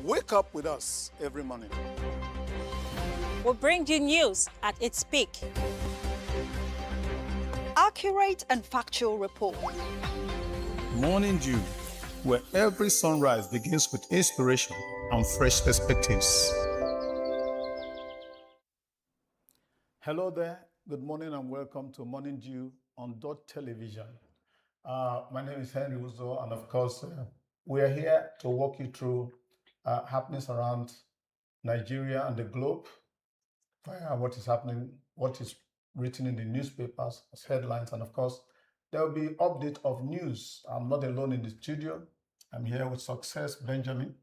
Wake up with us every morning. We'll bring you news at its peak. Accurate and factual report. Morning Dew, where every sunrise begins with inspiration and fresh perspectives. Hello there. Good morning and welcome to Morning Dew on Dott Television. My name is Henry Uzo, and of course, we are here to walk you through happenings around Nigeria and the globe, what is happening, what is written in the newspapers as headlines, and of course, there will be update of news. I'm not alone in the studio. I'm here with Success Benjamin.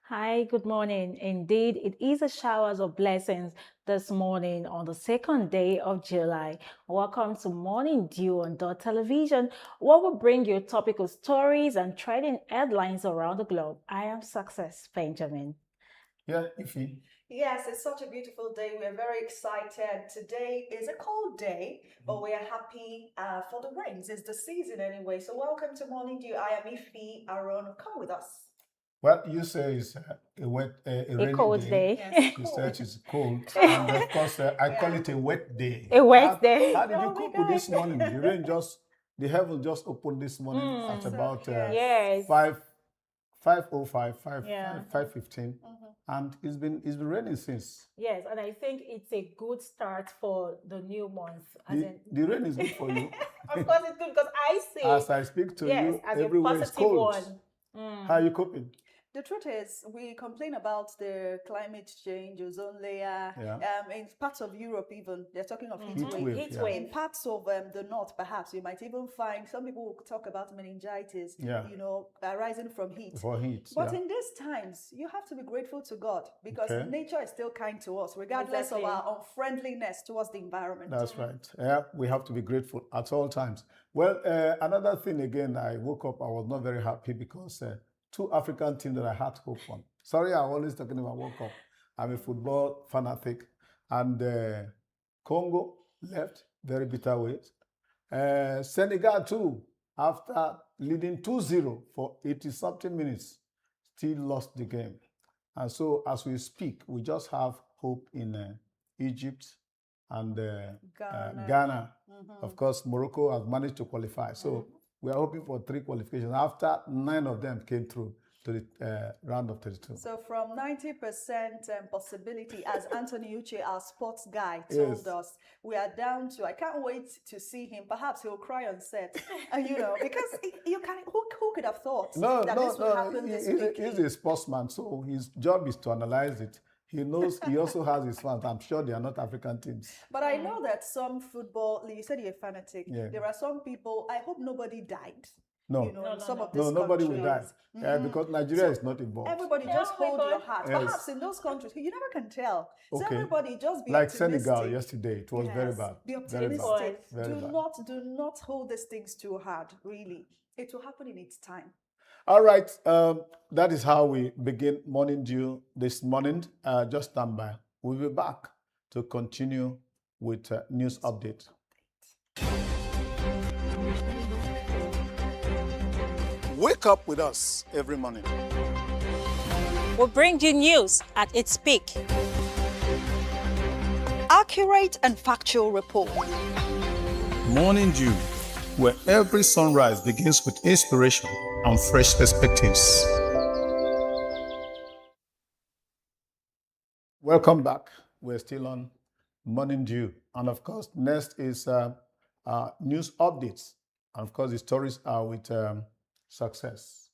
Hi, good morning. Indeed, it is a showers of blessings this morning on the second day of July. Welcome to Morning Dew on Dott Television, where we bring you topical stories and trending headlines around the globe. I am Success Benjamin. Yeah, Ify. Yes, it's such a beautiful day. We're very excited. Today is a cold day, but we are happy for the rains. It's the season anyway. So welcome to Morning Dew. I am Ify Aaron. Come with us. Well, you say it's a rainy cold day. Yes, You cold. said it's cold. And of course, I call it a wet day. A wet day. How did you Oh my cope with this God. morning? The heaven just opened this morning at about Yes. 5:05, Yeah. 5:15. And it's been raining since. Yes, and I think it's a good start for the new month. The rain is good for you. Of course, it's good because I see. As I speak to yes, you, as a everywhere is positive cold. one. How are you coping? The truth is, we complain about the climate change, ozone layer. Yeah. In parts of Europe, even they're talking of heat Heat wave. wave, Heat yeah. wave. In parts of the north, perhaps you might even find some people will talk about meningitis. Yeah. Arising from heat. For heat. But yeah. in these times, you have to be grateful to God because Okay. nature is still kind to us, regardless Exactly. of our unfriendliness towards the environment. That's right. Yeah, we have to be grateful at all times. Well, another thing again, I woke up, I was not very happy because two African teams that I had hope on. Sorry, I'm always talking about World Cup. I'm a football fanatic. And Congo left, very bitter ways. Senegal too, after leading 2-0 for 80-something minutes, still lost the game. And so as we speak, we just have hope in Egypt and Ghana. Of course, Morocco has managed to qualify. So we are hoping for 3 qualifications after 9 of them came through to the round of 32. So from 90% possibility, as Anthony Uche, our sports guy, told us, we are down to, I can't wait to see him. Perhaps he'll cry on set, because who could have thought that this would happen this week? He's a sportsman, so his job is to analyze it. He knows, he also has his fans. I'm sure they are not African teams. But I know that some football, you said you're a fanatic. Yeah. There are some people, I hope nobody died. No. In some of these nobody will die. countries. Because Nigeria is not involved. Everybody just hold your heart. Yes. Perhaps in those countries, you never can tell. So Okay. everybody just be like optimistic. Senegal yesterday, it was very bad. Be Very optimistic. bad. Very bad. Do not hold these things too hard, really. It will happen in its time. All right, that is how we begin Morning Dew this morning. Just stand by. We'll be back to continue with news update. Wake up with us every morning. We'll bring you news at its peak. Accurate and factual report. Morning Dew, where every sunrise begins with inspiration and fresh perspectives. Welcome back. We're still on Morning Dew. And of course, next is news updates. And of course, the stories are with Success.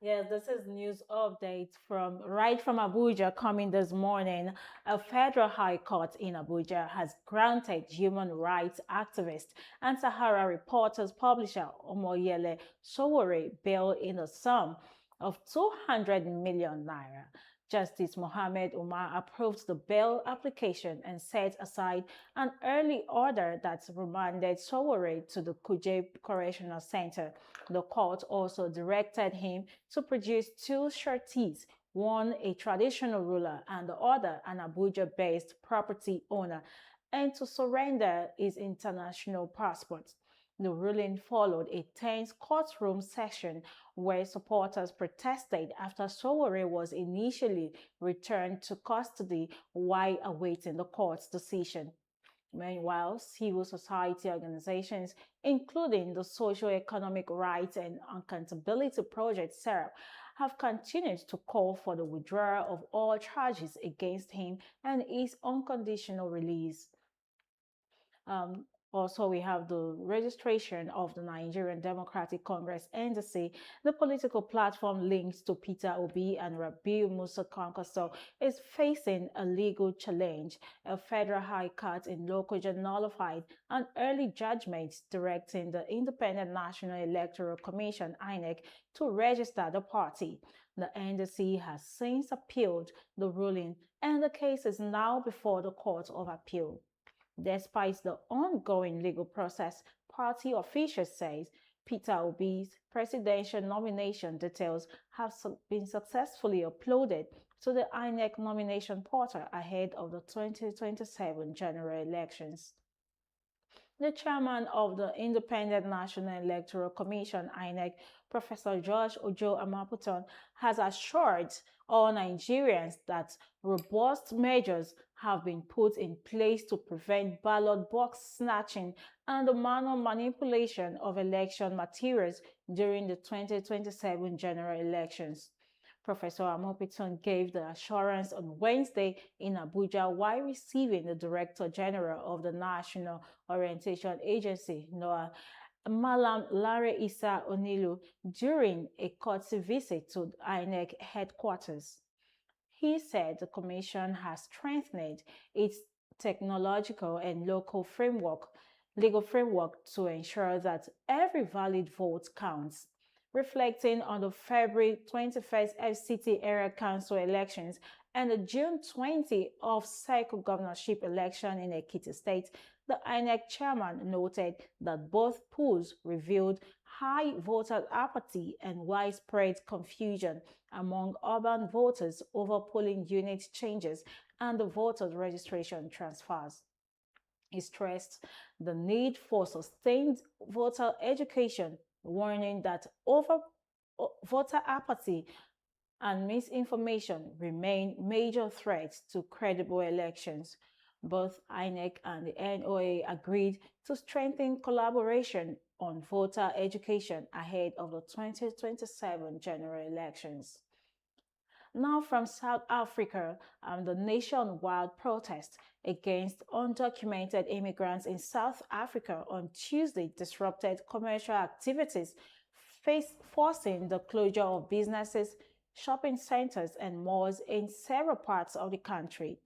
Yes, this is news update right from Abuja coming this morning. A federal high court in Abuja has granted human rights activist and Sahara Reporters publisher Omoyele Sowore bail in the sum of 200 million naira. Justice Mohammed Umar approved the bail application and set aside an early order that remanded Sowore to the Kuje Correctional Center. The court also directed him to produce 2 sureties, one a traditional ruler and the other an Abuja-based property owner, and to surrender his international passport. The ruling followed a tense courtroom session where supporters protested after Sowore was initially returned to custody while awaiting the court's decision. Meanwhile, civil society organizations, including the Socio-Economic Rights and Accountability Project (SERAP), have continued to call for the withdrawal of all charges against him and his unconditional release. Um, Also, we have the registration of the Nigerian Democratic Congress NDC. The political platform linked to Peter Obi and Rabiu Musa Kwankwaso is facing a legal challenge. A federal high court in Lokoja nullified an early judgment directing the Independent National Electoral Commission (INEC) to register the party. The NDC has since appealed the ruling, and the case is now before the Court of Appeal. Despite the ongoing legal process, party officials say Peter Obi's presidential nomination details have been successfully uploaded to the INEC nomination portal ahead of the 2027 general elections. The chairman of the Independent National Electoral Commission (INEC), Professor George Ojo Amaputon, has assured all Nigerians that robust measures have been put in place to prevent ballot box snatching and the manual manipulation of election materials during the 2027 general elections. Professor Amopiton gave the assurance on Wednesday in Abuja while receiving the Director General of the National Orientation Agency, NOAA, Malam Lare Issa Onilu, during a courtesy visit to INEC headquarters. He said the Commission has strengthened its technological and legal framework to ensure that every valid vote counts. Reflecting on the February 21st FCT Area Council elections and the June 20 off-cycle governorship election in Ekiti State, the INEC chairman noted that both polls revealed high voter apathy and widespread confusion among urban voters over polling unit changes and the voters' registration transfers. He stressed the need for sustained voter education, warning that voter apathy and misinformation remain major threats to credible elections. Both INEC and the NOA agreed to strengthen collaboration on voter education ahead of the 2027 general elections. Now from South Africa, the nationwide protest against undocumented immigrants in South Africa on Tuesday disrupted commercial activities, forcing the closure of businesses, shopping centers, and malls in several parts of the country.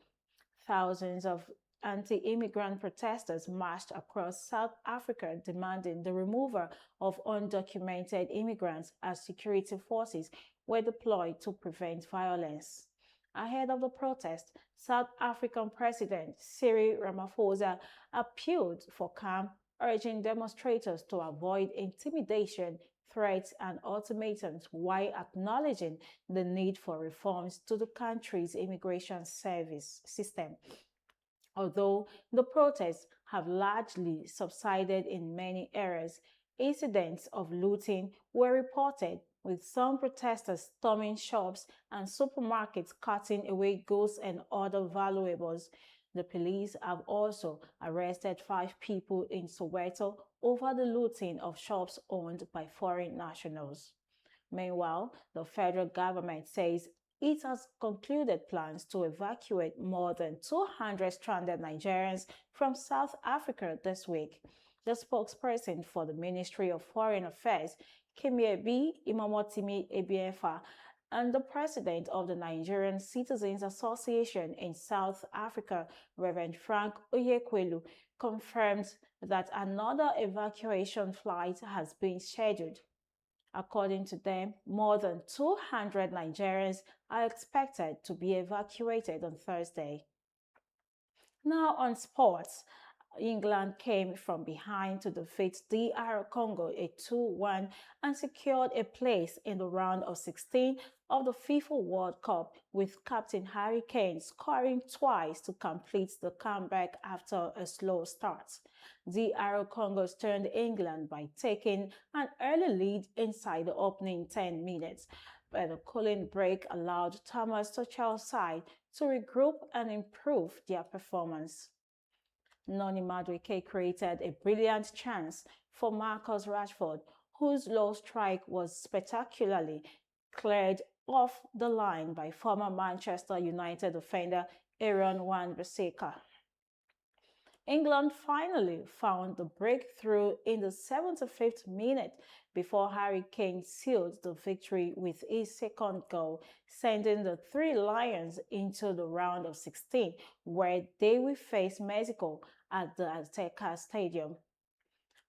Thousands of anti-immigrant protesters marched across South Africa demanding the removal of undocumented immigrants as security forces were deployed to prevent violence. Ahead of the protest, South African President Cyril Ramaphosa appealed for calm, urging demonstrators to avoid intimidation, threats, and ultimatums while acknowledging the need for reforms to the country's immigration service system. Although the protests have largely subsided in many areas, incidents of looting were reported, with some protesters storming shops and supermarkets cutting away goods and other valuables. The police have also arrested 5 people in Soweto over the looting of shops owned by foreign nationals. Meanwhile, the federal government says it has concluded plans to evacuate more than 200 stranded Nigerians from South Africa this week. The spokesperson for the Ministry of Foreign Affairs, Kimiebi Imamotimi Ebiefa, and the president of the Nigerian Citizens Association in South Africa, Reverend Frank Oyekwelu, confirmed that another evacuation flight has been scheduled. According to them, more than 200 Nigerians are expected to be evacuated on Thursday. Now on sports. England came from behind to defeat DR Congo a 2-1 and secured a place in the round of 16 of the FIFA World Cup, with captain Harry Kane scoring twice to complete the comeback after a slow start. DR Congo turned England by taking an early lead inside the opening 10 minutes, but the cooling break allowed Thomas Tuchel's side to regroup and improve their performance. Noni Madueke created a brilliant chance for Marcus Rashford, whose low strike was spectacularly cleared off the line by former Manchester United defender Aaron Wan-Bissaka. England finally found the breakthrough in the 75th minute before Harry Kane sealed the victory with his second goal, sending the Three Lions into the round of 16, where they will face Mexico at the Azteca Stadium.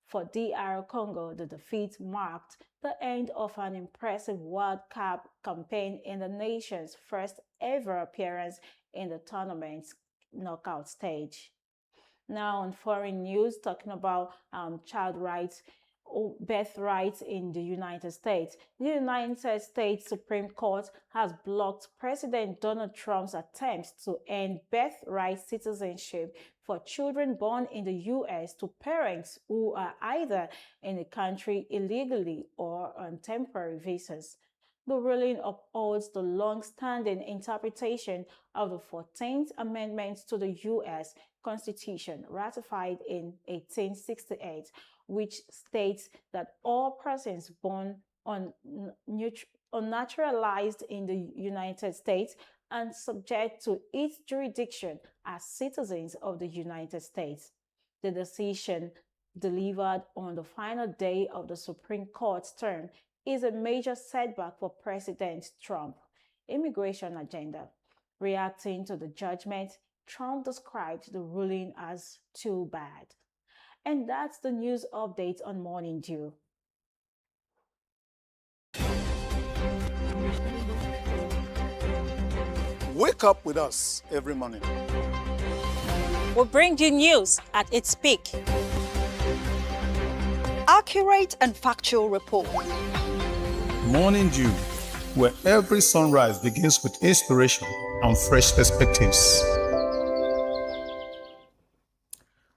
For DR Congo, the defeat marked the end of an impressive World Cup campaign in the nation's first ever appearance in the tournament's knockout stage. Now on foreign news, talking about child rights, birth rights in the United States. The United States Supreme Court has blocked President Donald Trump's attempts to end birthright citizenship for children born in the U.S. to parents who are either in the country illegally or on temporary visas. The ruling upholds the long-standing interpretation of the 14th Amendment to the U.S. Constitution, ratified in 1868, which states that all persons born unnaturalized in the United States and subject to its jurisdiction are citizens of the United States. The decision, delivered on the final day of the Supreme Court's term, is a major setback for President Trump's immigration agenda. Reacting to the judgment, Trump described the ruling as too bad. And that's the news update on Morning Dew. Wake up with us every morning. We bring you news at its peak. Accurate and factual report. Morning Dew, where every sunrise begins with inspiration and fresh perspectives.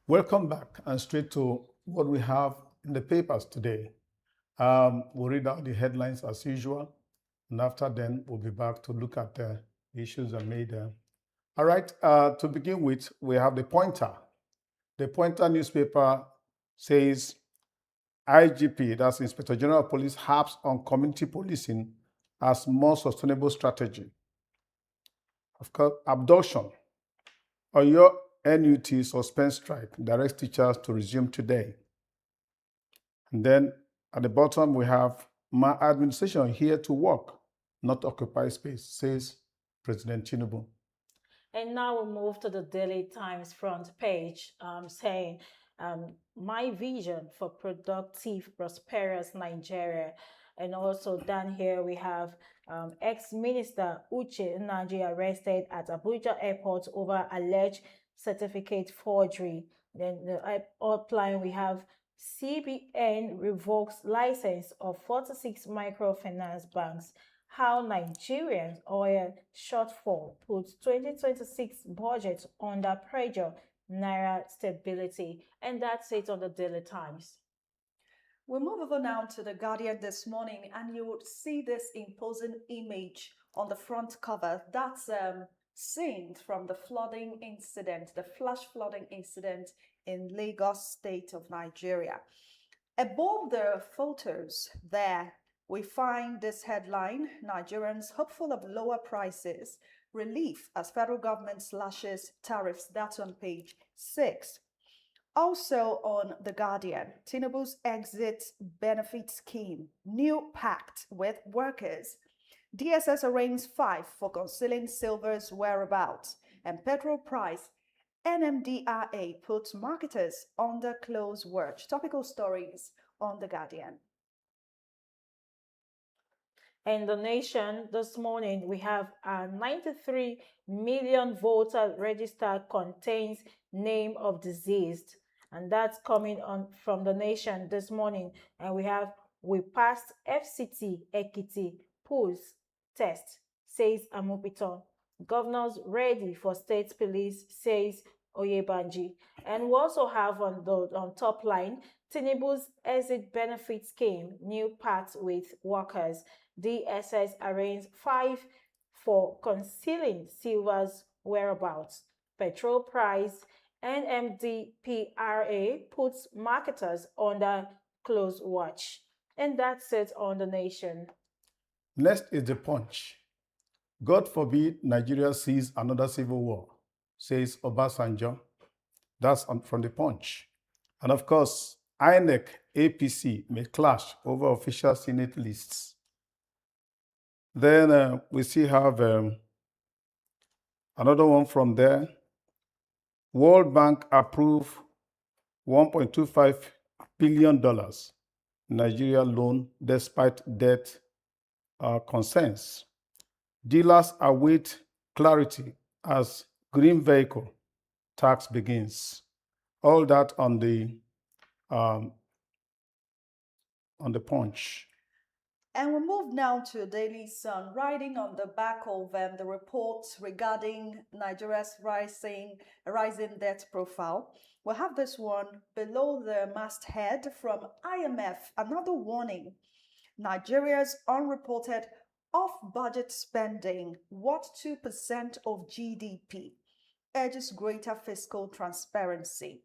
Welcome back and straight to what we have in the papers today. We'll read out the headlines as usual, and after then we'll be back to look at the issues that made them. All right, to begin with, we have the Pointer. The Pointer newspaper says IGP, that's Inspector General of Police, harps on community policing as more sustainable strategy. Of course, abduction. Oyo NUT suspend strike, directs teachers to resume today. And then at the bottom, we have my administration here to work, not occupy space, says President Tinubu. And now we move to the Daily Times front page, saying, my vision for productive, prosperous Nigeria. And also down here we have ex-minister Uche Nnaji arrested at Abuja airport over alleged certificate forgery. Then the outline we have CBN revokes license of 46 microfinance banks. How Nigerians oil shortfall puts 2026 budget under pressure, Naira stability. And that's it on the Daily Times. We'll move over now to The Guardian this morning, and you would see this imposing image on the front cover. That's scenes from the flooding incident, the flash flooding incident in Lagos State of Nigeria. Above the photos there, we find this headline: Nigerians hopeful of lower prices, relief as federal government slashes tariffs. That's on page 6. Also on The Guardian, Tinubu's exit benefit scheme, new pact with workers. DSS arraigns 5 for concealing silver's whereabouts, and petrol price. NMDRA puts marketers under close watch. Topical stories on The Guardian. In the nation this morning, we have a 93 million voter register contains name of deceased. And that's coming on from the nation this morning. And we passed FCT Ekiti polls test, says Amupiton. Governors ready for state police, says Oyebanji. And we also have on top line, Tinubu's exit benefit scheme, new pact with workers. DSS arraigns 5 for concealing silver's whereabouts. Petrol price, NMDPRA puts marketers under close watch. And that's it on the nation. Next is the Punch. God forbid Nigeria sees another civil war, says Obasanjo. That's from the Punch. And of course, INEC, APC may clash over official Senate lists. Then we still have another one from there. World Bank approve $1.25 billion Nigeria loan despite debt concerns. Dealers await clarity as green vehicle tax begins. All that on the Punch. And we move now to Daily Sun, riding on the back of the reports regarding Nigeria's rising debt profile. We'll have this one below the masthead from IMF, another warning. Nigeria's unreported off-budget spending, what 2% of GDP, urges greater fiscal transparency.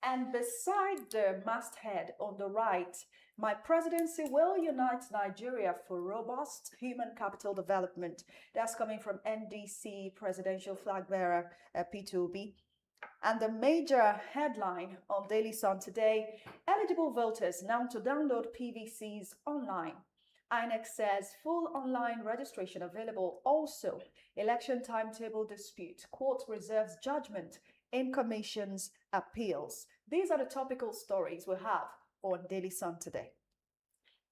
And beside the masthead on the right, my presidency will unite Nigeria for robust human capital development. That's coming from NDC presidential flag bearer P2B. And the major headline on Daily Sun today, eligible voters now to download PVCs online. INEC says full online registration available. Also, election timetable dispute. Court reserves judgment in commission's appeals. These are the topical stories we have on Daily Sun today.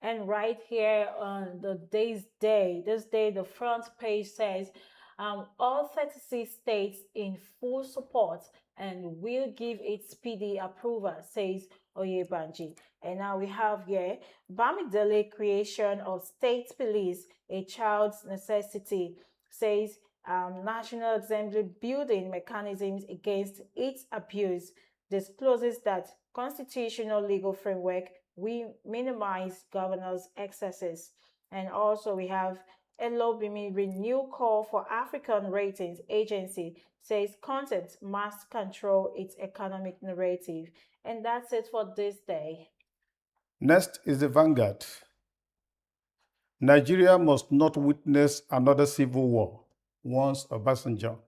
And right here on this day, the front page says, all 36 states in full support and will give it speedy approval, says Oyebanji. And now we have here, Bamidele creation of state police, a child's necessity, says National Assembly building mechanisms against its abuse, discloses that constitutional legal framework we minimize governors' excesses. And also we have Elobimi renew call for African Ratings Agency, says content must control its economic narrative. And that's it for this day. Next is the Vanguard. Nigeria must not witness another civil war, warns Obasanjo.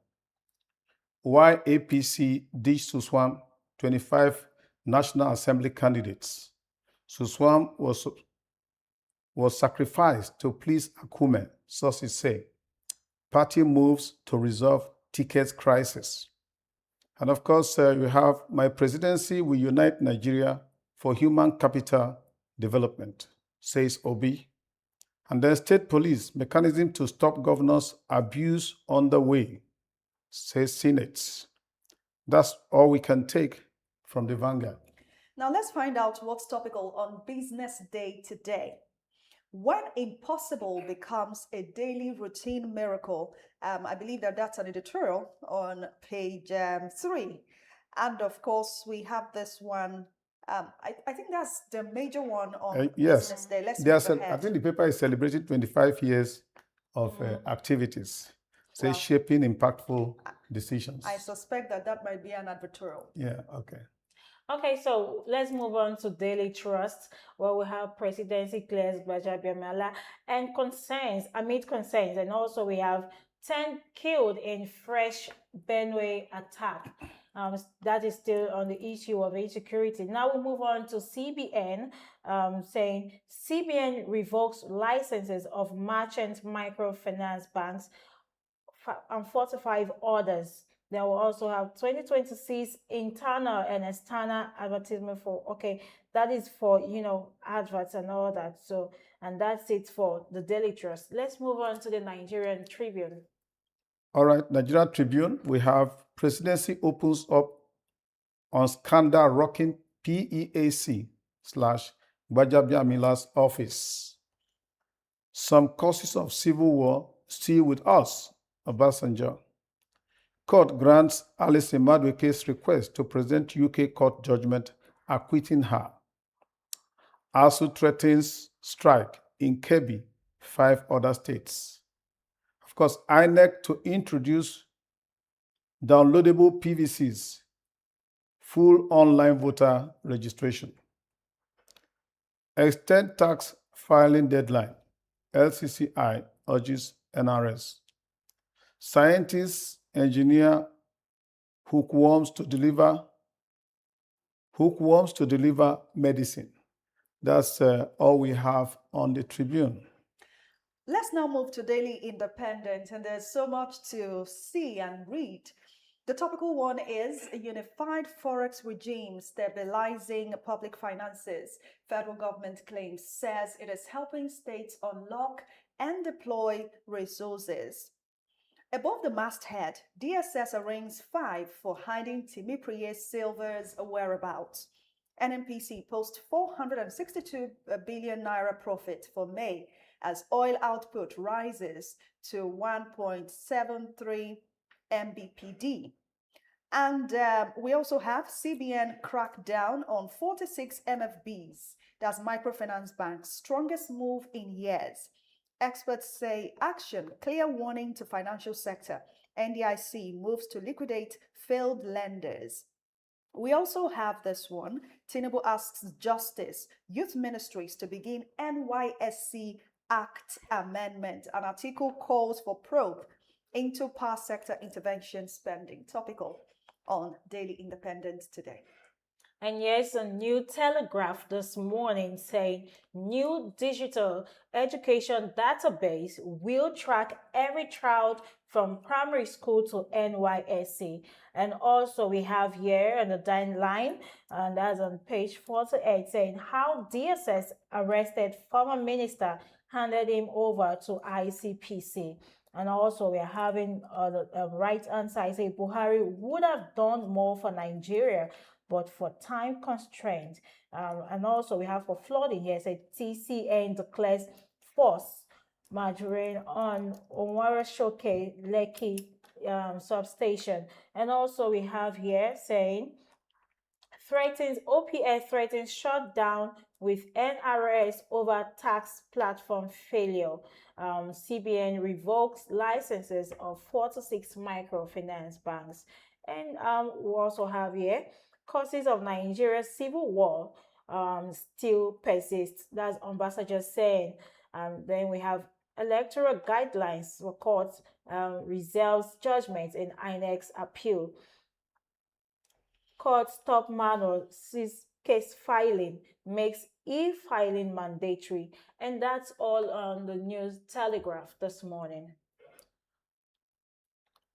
Why APC ditched Suswam 25 National Assembly candidates. Suswam was sacrificed to please Akume, sources say. Party moves to resolve ticket crisis. And of course, we have my presidency will unite Nigeria for human capital development, says Obi. And then state police mechanism to stop governors' abuse on the way, says Senate. That's all we can take from the Vanguard. Now let's find out what's topical on Business Day today. When impossible becomes a daily routine miracle. I believe that's an editorial on page 3. And of course, we have this one. I think that's the major one on yes. Business Day. Let's move ahead. I think the paper is celebrating 25 years of activities, say shaping impactful decisions. I suspect that might be an advertorial. Yeah, okay. Okay, so let's move on to Daily Trust, where we have Presidency clears Gbajabiamila and amid concerns, and also we have 10 killed in fresh Benue attack. That is still on the issue of insecurity. Now we move on to CBN, saying CBN revokes licenses of merchant microfinance banks and 45 orders. They will also have 2026 internal and external advertisement for, that is for, adverts and all that. So And that's it for the Daily Trust. Let's move on to the Nigerian Tribune. All right, Nigeria Tribune, we have presidency opens up on scandal rocking PEAC/Gbajabiamila's office. Some causes of civil war still with us, Obasanjo. Court grants Alice Madueke's request to present UK court judgment acquitting her. ASU threatens strike in Kebbi, 5 other states. Of course, INEC to introduce downloadable PVCs, full online voter registration. Extend tax filing deadline, LCCI urges NRS. Scientists engineer hookworms to deliver medicine. That's all we have on the Tribune. Let's now move to Daily Independent, and there's so much to see and read. The topical one is a unified forex regime stabilizing public finances. Federal government claims says it is helping states unlock and deploy resources. Above the masthead, DSS arraigns 5 for hiding Timipriye Silver's whereabouts. NNPC posts 462 billion naira profit for May as oil output rises to 1.73 mbpd. And we also have CBN crackdown on 46 MFBs. That's microfinance banks' strongest move in years. Experts say action, clear warning to financial sector. NDIC moves to liquidate failed lenders. We also have this one. Tinubu asks Justice, Youth Ministries to begin NYSC Act amendment. An article calls for probe into power sector intervention spending. Topical on Daily Independent today. And yes, a new Telegraph this morning saying new digital education database will track every child from primary school to NYSC. And also we have here on the dine line, and that's on page 48, saying how DSS arrested former minister, handed him over to ICPC. And also we are having the right answer. I say Buhari would have done more for Nigeria, but for time constraint. And also we have for flooding here, say TCN declares force margarine on Onwara Shoke Lekki substation. And also we have here saying OPS threatens shutdown with NRS over tax platform failure. CBN revokes licenses of 46 microfinance banks. And we also have here causes of Nigeria's civil war still persist. That's Ambassador saying. Then we have electoral guidelines for courts reserves judgment in INEC's appeal. Court stop manual sees case filing, makes e-filing mandatory. And that's all on the News Telegraph this morning.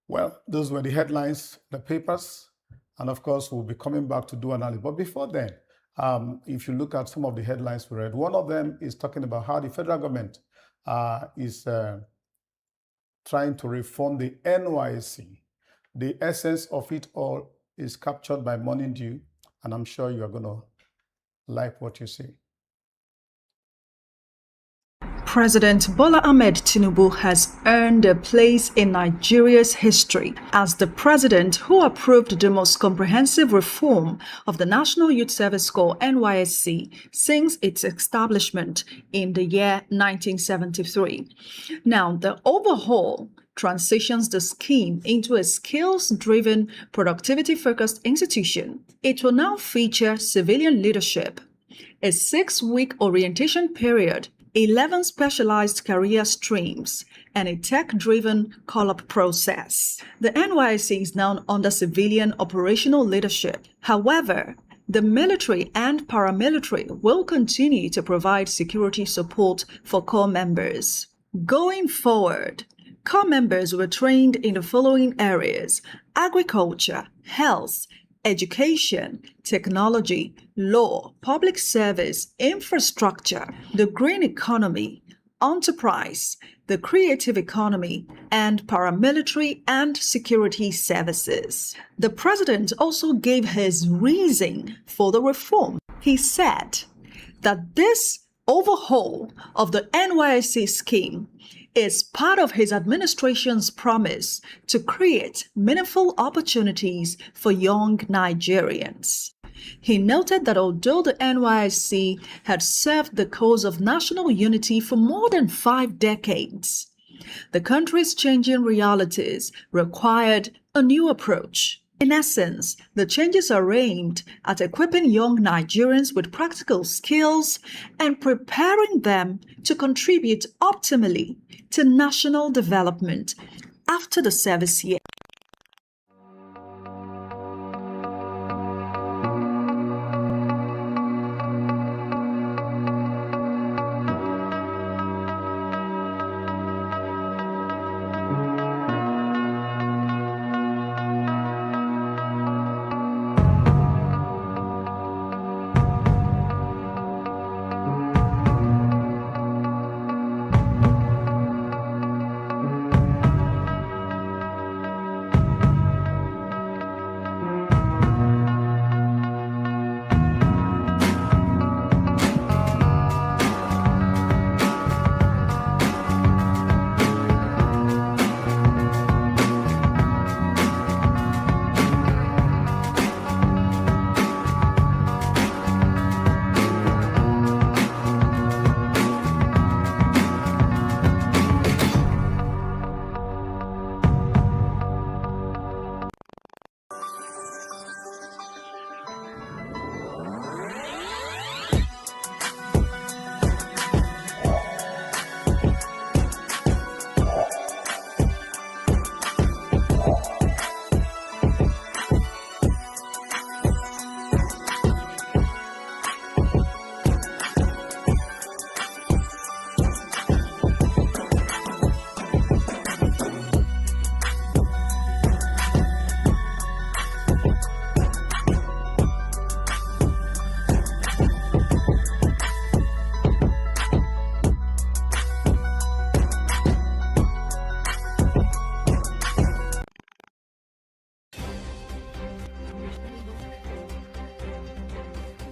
Well, those were the headlines, the papers, and of course, we'll be coming back to do analysis. But before then, if you look at some of the headlines we read, one of them is talking about how the federal government is trying to reform the NYSC. The essence of it all is captured by Morning Dew, and I'm sure you are going to like what you see. President Bola Ahmed Tinubu has earned a place in Nigeria's history as the president who approved the most comprehensive reform of the National Youth Service Corps NYSC since its establishment in the year 1973. Now, the overhaul transitions the scheme into a skills-driven, productivity-focused institution. It will now feature civilian leadership, a 6-week orientation period, 11 specialized career streams, and a tech-driven call-up process. The NYSC is now under civilian operational leadership. However, the military and paramilitary will continue to provide security support for corps members. Going forward, corps members were trained in the following areas: agriculture, health, education, technology, law, public service, infrastructure, the green economy, enterprise, the creative economy, and paramilitary and security services. The president also gave his reason for the reform. He said that this overhaul of the NYSC scheme is part of his administration's promise to create meaningful opportunities for young Nigerians. He noted that although the NYSC had served the cause of national unity for more than 5 decades, the country's changing realities required a new approach. In essence, the changes are aimed at equipping young Nigerians with practical skills and preparing them to contribute optimally to national development after the service year.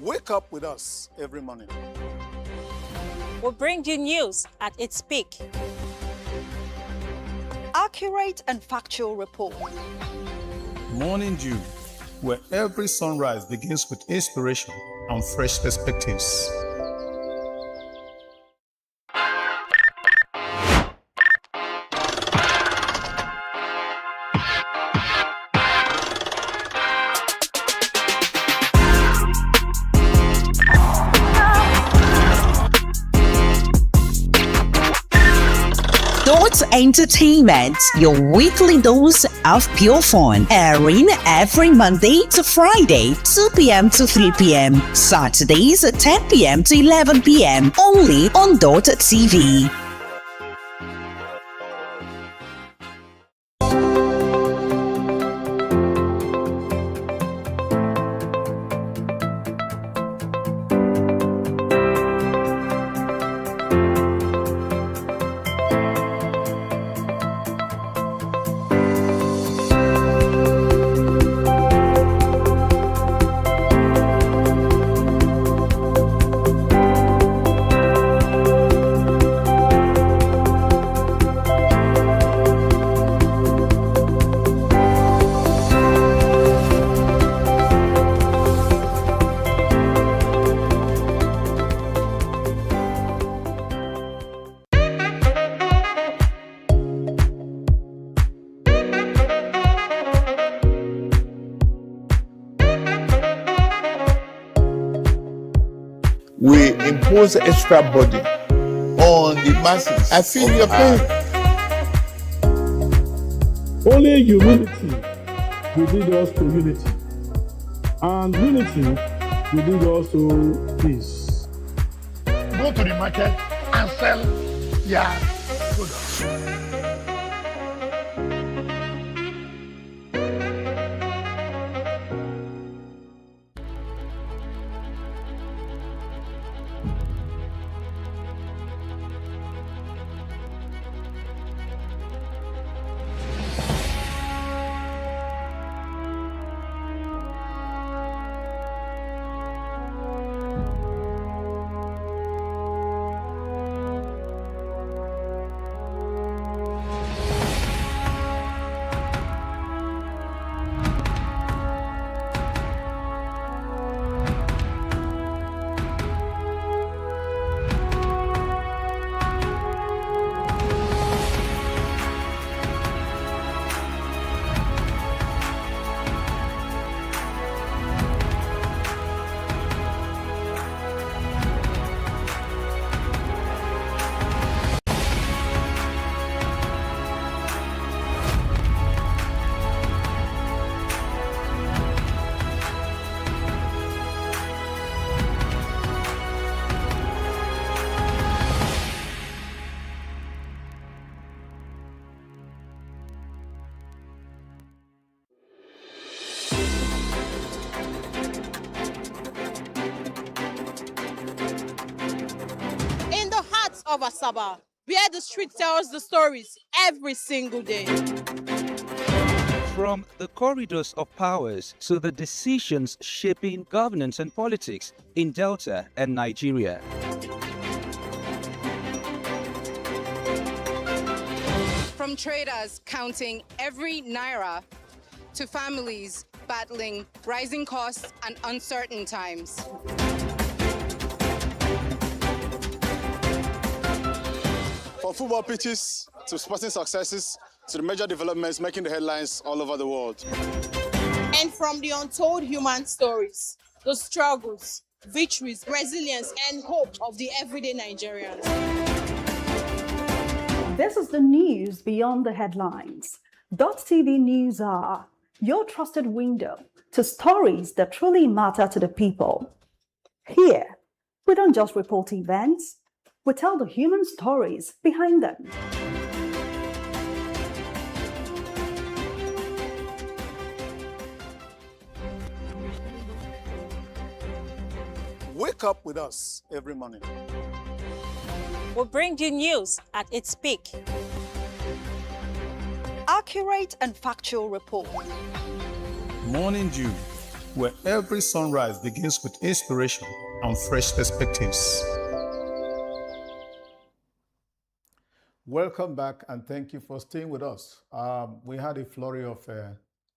Wake up with us every morning. We'll bring you news at its peak. Accurate and factual report. Morning Dew, where every sunrise begins with inspiration and fresh perspectives. Dott Entertainment, your weekly dose of pure fun, airing every Monday to Friday, 2 p.m. to 3 p.m., Saturdays, 10 p.m. to 11 p.m., only on Dott TV. We impose extra burden on the masses. I feel your pain. Only humility will lead us to unity, and unity will lead us to peace. Go to the market and sell their products. of Asaba, where the street tells the stories every single day. From the corridors of powers to the decisions shaping governance and politics in Delta and Nigeria. From traders counting every naira to families battling rising costs and uncertain times. From football pitches to sporting successes to the major developments making the headlines all over the world. And from the untold human stories, the struggles, victories, resilience, and hope of the everyday Nigerians. This is the news beyond the headlines. Dott TV News are your trusted window to stories that truly matter to the people. Here, we don't just report events, we tell the human stories behind them. Wake up with us every morning. We'll bring you news at its peak. Accurate and factual report. Morning Dew, where every sunrise begins with inspiration and fresh perspectives. Welcome back and thank you for staying with us. We had a flurry of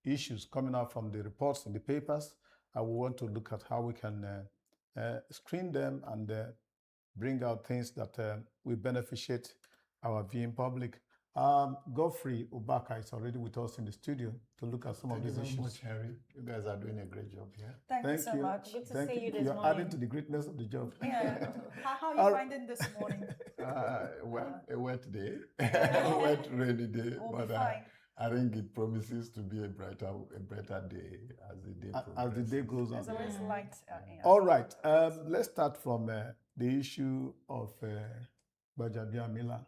issues coming out from the reports in the papers. We want to look at how we can screen them and bring out things that will beneficiate our viewing public. Godfrey Ubaka is already with us in the studio to look at some of these issues. Thank you very much, Harry. You guys are doing a great job here. Thank you so much. Good to Thank see you this You're morning. adding to the greatness of the job. Yeah. How are you finding this morning? Well, a wet day, a wet rainy day, We'll be but fine. I think it promises to be a brighter day as the day progresses. As the day goes on. There's always light. All right, let's start from the issue of Bajabia Miller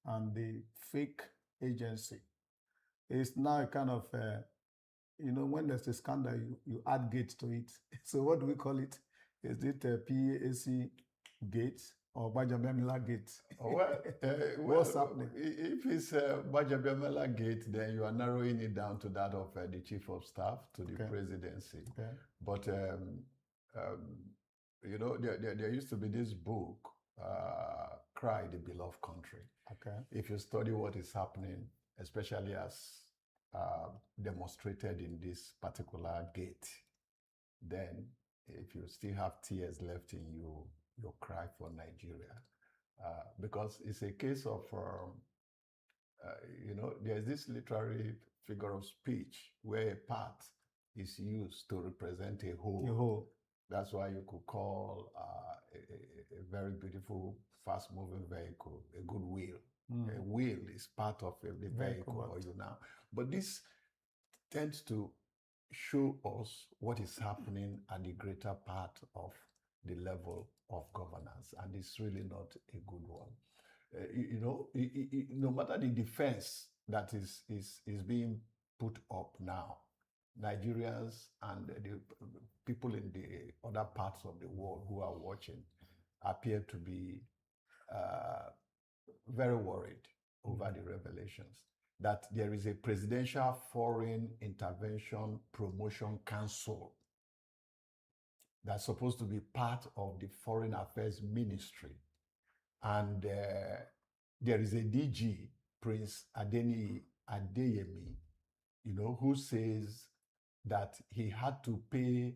and the fake agency. It's now a kind of, when there's a scandal, you add gate to it. So what do we call it? Is it PAC gate or Bajabia Miller gate? What's happening? If it's Bajabia Miller gate, then you are narrowing it down to that of the chief of staff to the presidency. Okay. But there used to be this book, Cry the Beloved Country. Okay. If you study what is happening, especially as demonstrated in this particular gate, then if you still have tears left in you, you'll cry for Nigeria. Because it's a case of, there's this literary figure of speech where a part is used to represent a whole. That's why you could call a very beautiful, fast-moving vehicle a good wheel. A wheel is part of the vehicle or you now. But this tends to show us what is happening at the greater part of the level of governance, and it's really not a good one. No matter the defense that is being put up now, Nigerians and the people in the other parts of the world who are watching appear to be very worried over the revelations that there is a Presidential Foreign Intervention Promotion Council that's supposed to be part of the Foreign Affairs Ministry. And there is a DG, Prince Adeyemi, who says that he had to pay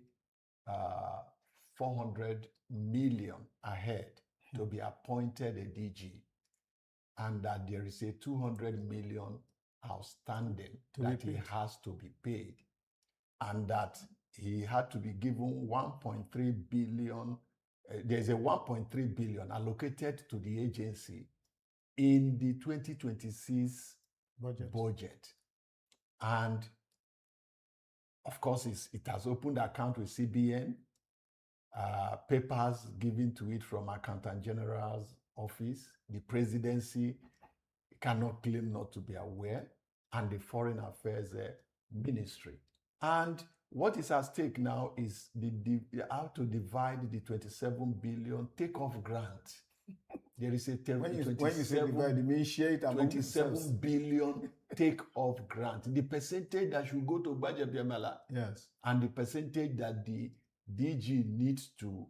400 million ahead to be appointed a DG, and that there is a 200 million outstanding that he has to be paid, and that he had to be given 1.3 billion. There's a 1.3 billion allocated to the agency in the 2026 budget. And of course, it has opened account with CBN, papers given to it from Accountant General's office. The presidency cannot claim not to be aware, and the Foreign Affairs Ministry. And what is at stake now is how to divide the 27 billion takeoff grant There is a when you say divide, you mean share it among 27 billion take-off grant. The percentage that should go to Budget Biamala, yes, and the percentage that the DG needs to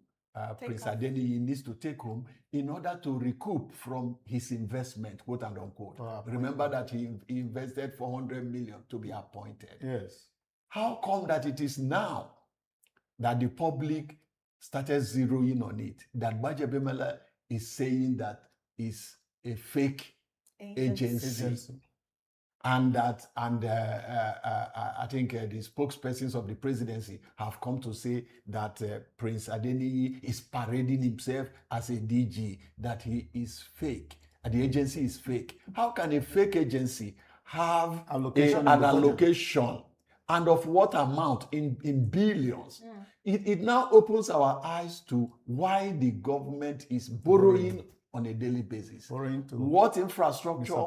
Prince off. Adeniyi needs to take home in order to recoup from his investment, quote and unquote. Remember that he invested 400 million to be appointed. Yes. How come that it is now that the public started zeroing on it, that Budget Biamala is saying that is a fake agency. And I think the spokespersons of the presidency have come to say that Prince Adeniyi is parading himself as a DG, that he is fake, and the agency is fake. How can a fake agency have an allocation, and of what amount in billions? It now opens our eyes to why the government is borrowing on a daily basis. What infrastructure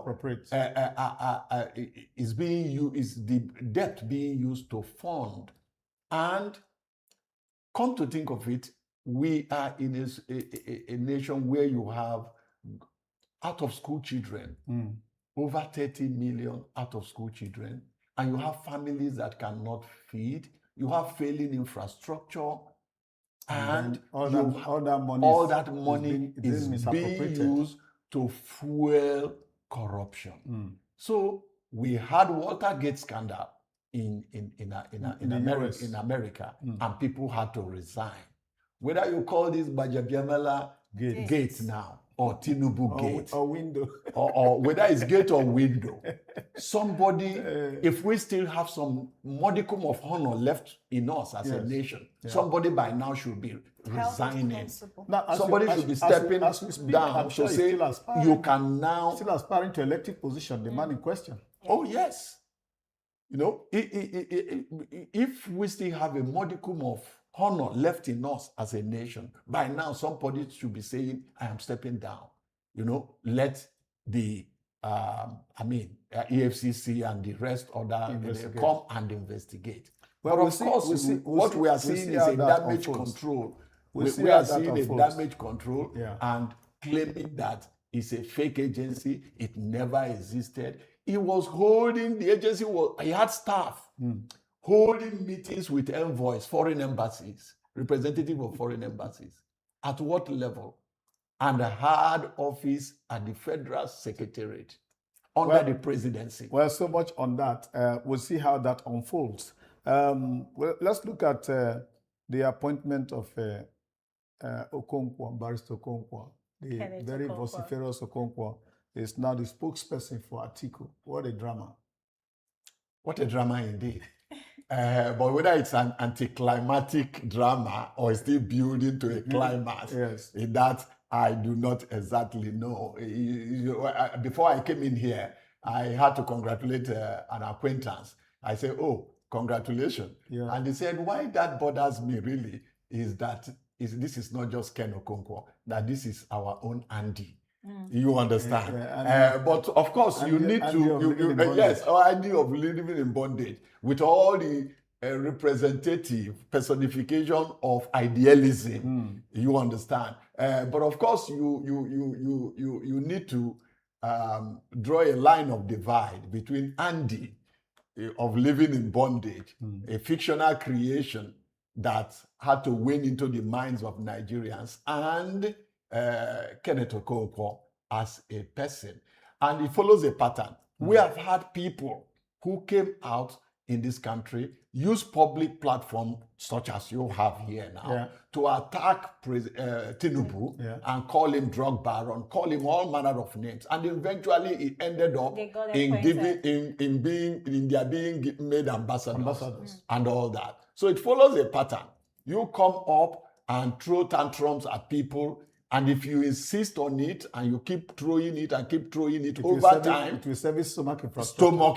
is being used, is the debt being used to fund? And come to think of it, we are in a nation where you have out of school children, over 30 million out of school children, and you have families that cannot feed, you have failing infrastructure, and all that money is being used to fuel corruption. So we had Watergate scandal in America, and people had to resign. Whether you call this Bajabiamala gate now, or Tinubu gate, or window, or whether it's gate or window, somebody, if we still have some modicum of honor left in us as a nation, somebody by now should be resigning. Now, somebody should be stepping down to say you can now still aspiring to elected position, the man in question. Oh yes, you know, if we still have a modicum of honor left in us as a nation, by now somebody should be saying, I am stepping down. You know, let the EFCC and the rest come and investigate. Well, but of course, what we are seeing is a damage control. We are seeing a damage control and claiming that it's a fake agency. It never existed. He was holding, the agency he had staff holding meetings with envoys, foreign embassies, representative of foreign embassies. At what level? And had office at the Federal Secretariat under the presidency. Well, so much on that. We'll see how that unfolds. Well, let's look at the appointment of Okonkwo, Barrister Okonkwo. The very vociferous Okonkwo is now the spokesperson for Atiku. What a drama. What a drama indeed. But whether it's an anticlimactic drama or still building to a climax, that I do not exactly know. Before I came in here, I had to congratulate an acquaintance. I said, oh, congratulations. Yeah. And he said, why that bothers me really is that this is not just Ken Okonkwo, that this is our own Andy. You understand? But of course, you need to, yes, our idea of living in bondage with all the representative personification of idealism. You understand? But of course, you need to draw a line of divide between Andy of living in bondage, a fictional creation that had to win into the minds of Nigerians, and Kenneth Okonkwo as a person. And it follows a pattern. We have had people who came out in this country, use public platform such as you have here now, to attack Tinubu and call him drug baron, call him all manner of names. And eventually it ended up in their being made ambassadors and all that. So it follows a pattern. You come up and throw tantrums at people, and if you insist on it and you keep throwing it and keep throwing it over time, it will service stomach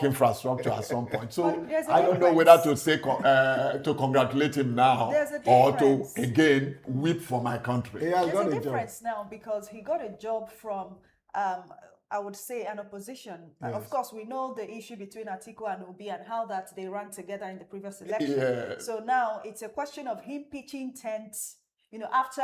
infrastructure at some point. So I don't know whether to say to congratulate him now or to again weep for my country. There's a difference now because he got a job from I would say an opposition. Of course, we know the issue between Atiku and Obi and how that they ran together in the previous election. So now it's a question of him pitching tents, after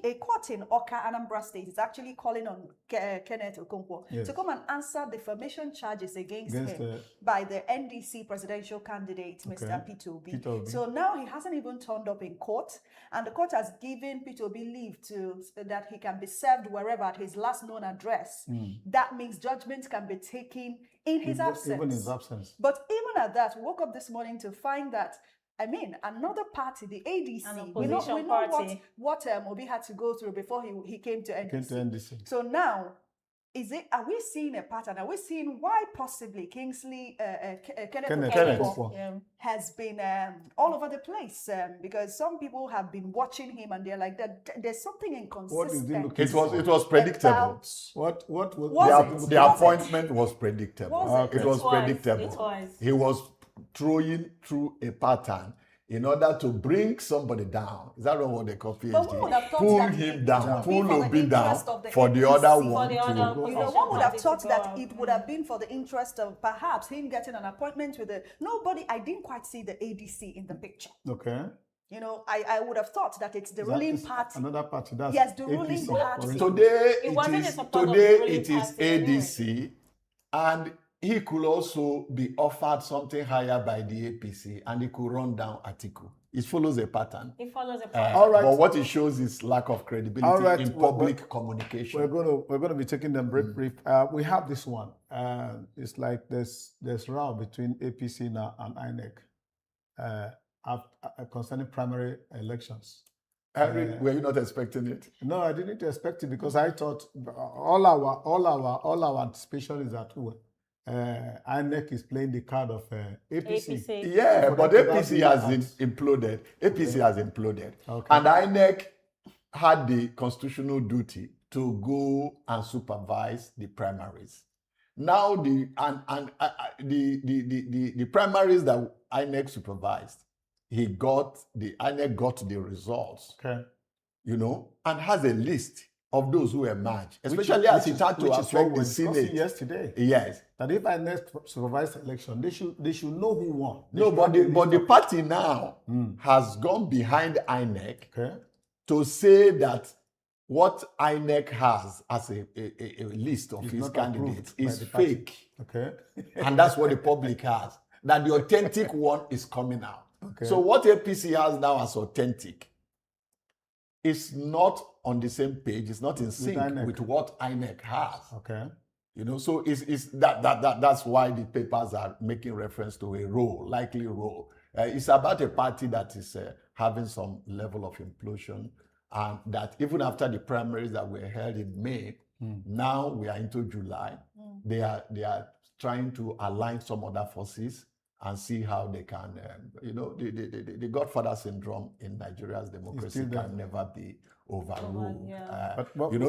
a court in Oka, Anambra State is actually calling on Kenneth Okonkwo to come and answer defamation charges against him by the NDC presidential candidate, Mr. Peter Obi. So now he hasn't even turned up in court, and the court has given Peter Obi leave that he can be served wherever at his last known address. That means judgment can be taken in his absence. Even his absence. But even at that, we woke up this morning to find that, another party, the ADC, we know what Obi had to go through before he came to NDC. So now, are we seeing a pattern? Are we seeing why possibly Kingsley Kenneth Okonkwo has been all over the place? Because some people have been watching him and they're like, there's something inconsistent. It was predictable. The appointment was predictable. It was predictable. He was throwing through a pattern in order to bring somebody down. Is that what they call PhD? Pull him down, pull Obi down for the other one. One would have thought that it would have been for the interest of perhaps him getting an appointment with nobody. I didn't quite see the ADC in the picture. Okay. I would have thought that it's the ruling party. Another party. That's yes, the ruling party. Today it is ADC, and he could also be offered something higher by the APC, and he could run down Atiku. It follows a pattern. All right. But what it shows is lack of credibility in public communication. We're going to be taking them brief. We have this one. It's like there's row between APC now and INEC concerning primary elections. Were you not expecting it? No, I didn't expect it because I thought all our anticipation is that INEC is playing the card of APC. Yeah, but APC has imploded. APC has imploded. Okay. And INEC had the constitutional duty to go and supervise the primaries. Now the primaries that INEC supervised, INEC got the results. Okay. And has a list of those who emerged, especially as it had to affect the Senate yesterday. Yes. That if INEC supervised the election, they should know who won. But the party now has gone behind INEC to say that what INEC has as a list of his candidates is fake. Okay. And that's what the public has. That the authentic one is coming out. Okay. So what APC has now as authentic is not on the same page. It's not in sync with what INEC has. Okay. So it's that's why the papers are making reference to a likely role. It's about a party that is having some level of implosion, and that even after the primaries that were held in May, now we are into July. They are trying to align some other forces and see how they can, the Godfather syndrome in Nigeria's democracy can never be overruled.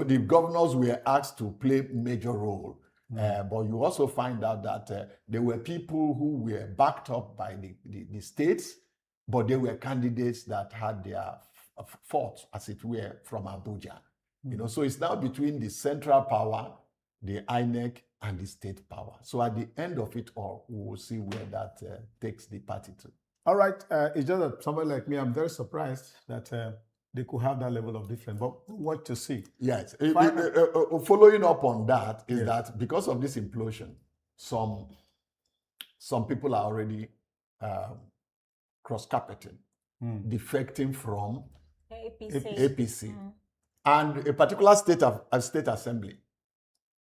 The governors were asked to play major role, but you also find out that there were people who were backed up by the states, but they were candidates that had their fought, as it were, from Abuja. So it's now between the central power, the INEC, and the state power. So at the end of it all, we will see where that takes the party to. All right. It's just that somebody like me, I'm very surprised that they could have that level of difference. But what to see? Yes. Following up on that is that because of this implosion, some people are already cross-carpeting, defecting from APC. And a particular state assembly,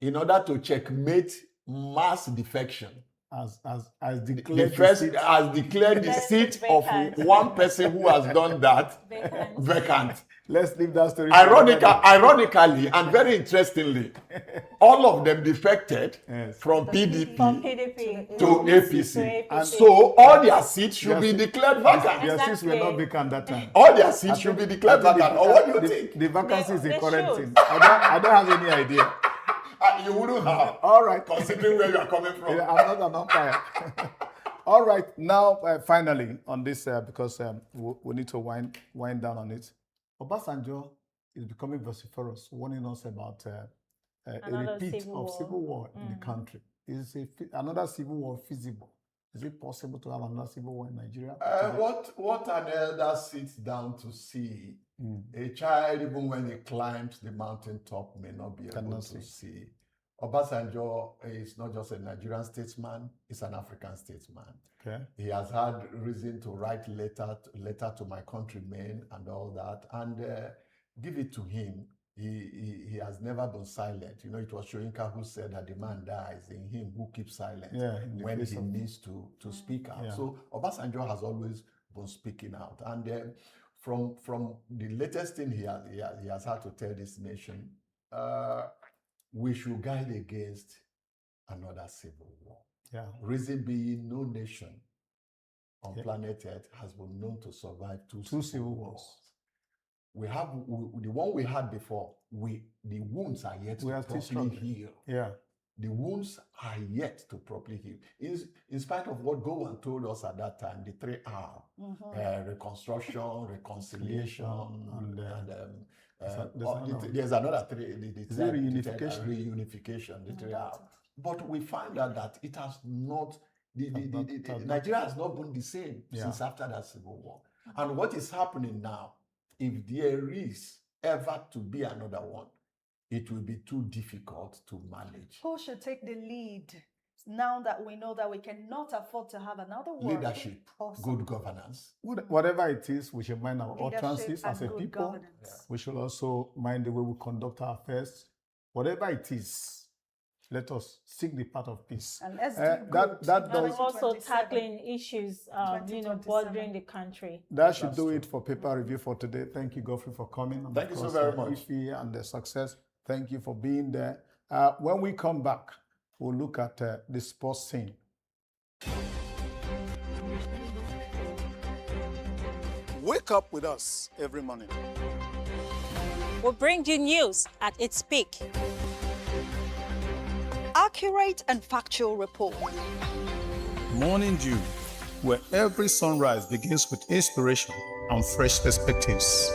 in order to checkmate mass defection, as declared the seat of one person who has done that vacant. Let's leave that story. Ironically and very interestingly, all of them defected from PDP to APC. And so all their seats should be declared vacant. Their seats were not vacant that time. All their seats should be declared vacant. Or what do you think? The vacancy is a current thing. I don't have any idea. You wouldn't have. All right. Considering where you are coming from. Yeah, I'm not an umpire. All right. Now, finally, on this, because we need to wind down on it. Obasanjo is becoming vociferous, warning us about a repeat of civil war in the country. Is another civil war feasible? Is it possible to have another civil war in Nigeria? What an elder sits down to see, a child, even when he climbs the mountaintop, may not be able to see. Obasanjo is not just a Nigerian statesman, he's an African statesman. Okay. He has had reason to write letter to my countrymen and all that, and give it to him. He has never been silent. You know, it was Shoyinka who said that the man dies in him who keeps silent when he needs to speak out. Yeah. So Obasanjo has always been speaking out. And from the latest thing he has had to tell this nation, we should guide against another civil war. Yeah. Reason being, no nation on planet Earth has been known to survive two civil wars. We have the one we had before. The wounds are yet to properly heal. Yeah, the wounds are yet to properly heal. In spite of what Gowan told us at that time, the 3R: reconstruction, reconciliation, and there's another three. The reunification. Reunification. The 3R. But we find out that it has not. Nigeria has not been the same since after that civil war. And what is happening now? If there is ever to be another one, it will be too difficult to manage. Who should take the lead now that we know that we cannot afford to have another war? Leadership, good governance. Whatever it is, we should mind our utterances as a people. Governance. We should also mind the way we conduct our affairs. Whatever it is, let us seek the path of peace. And let's do that and also tackling issues, bordering the country. That should do it for paper review for today. Thank you, Godfrey, for coming. Thank you so very much. Ife and the success. Thank you for being there. When we come back, we'll look at the sports scene. Wake up with us every morning. We'll bring you news at its peak. Accurate and factual report. Morning Dew, where every sunrise begins with inspiration and fresh perspectives.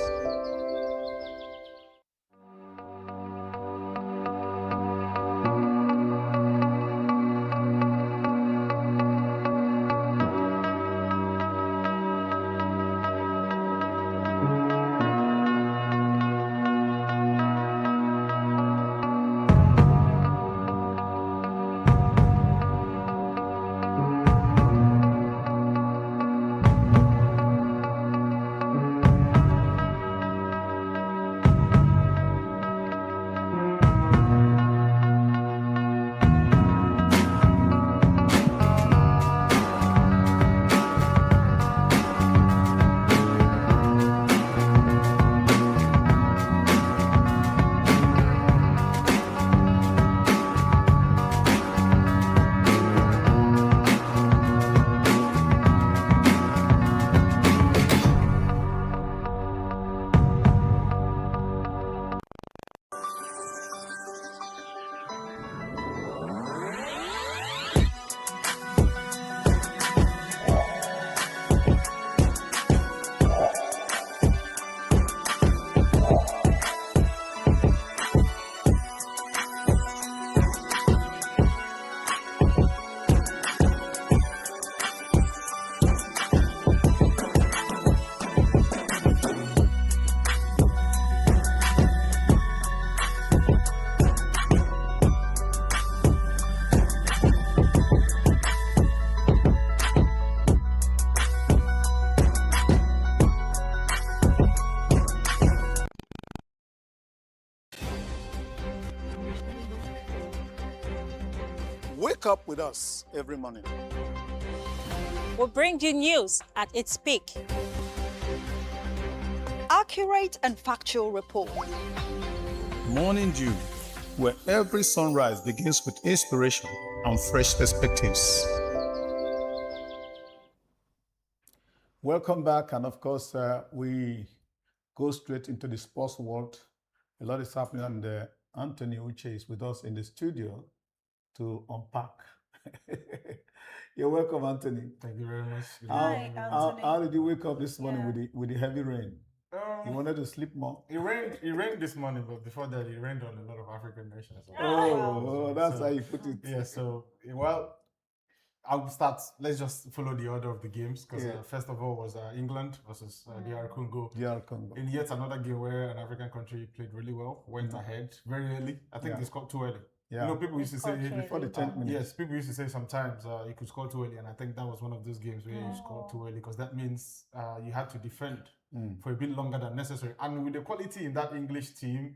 Wake up with us every morning. We'll bring you news at its peak. Accurate and factual report. Morning Dew, where every sunrise begins with inspiration and fresh perspectives. Welcome back, and of course, we go straight into the sports world. A lot is happening, and Anthony Uche is with us in the studio to unpack. You're welcome, Anthony. Thank you very much. Hi, Anthony. How did you wake up this morning with the heavy rain? You wanted to sleep more? It rained this morning, but before that, it rained on a lot of African nations. Oh, that's how you put it. Yeah, so, well, I'll start. Let's just follow the order of the games because first of all was England versus DR Congo. DR Congo. In yet another game where an African country played really well, went ahead very early. I think they scored too early. Yeah. You know, people used to say before the 10th minute. Yes, people used to say sometimes you could score too early, and I think that was one of those games where you scored too early because that means you had to defend for a bit longer than necessary. And with the quality in that English team,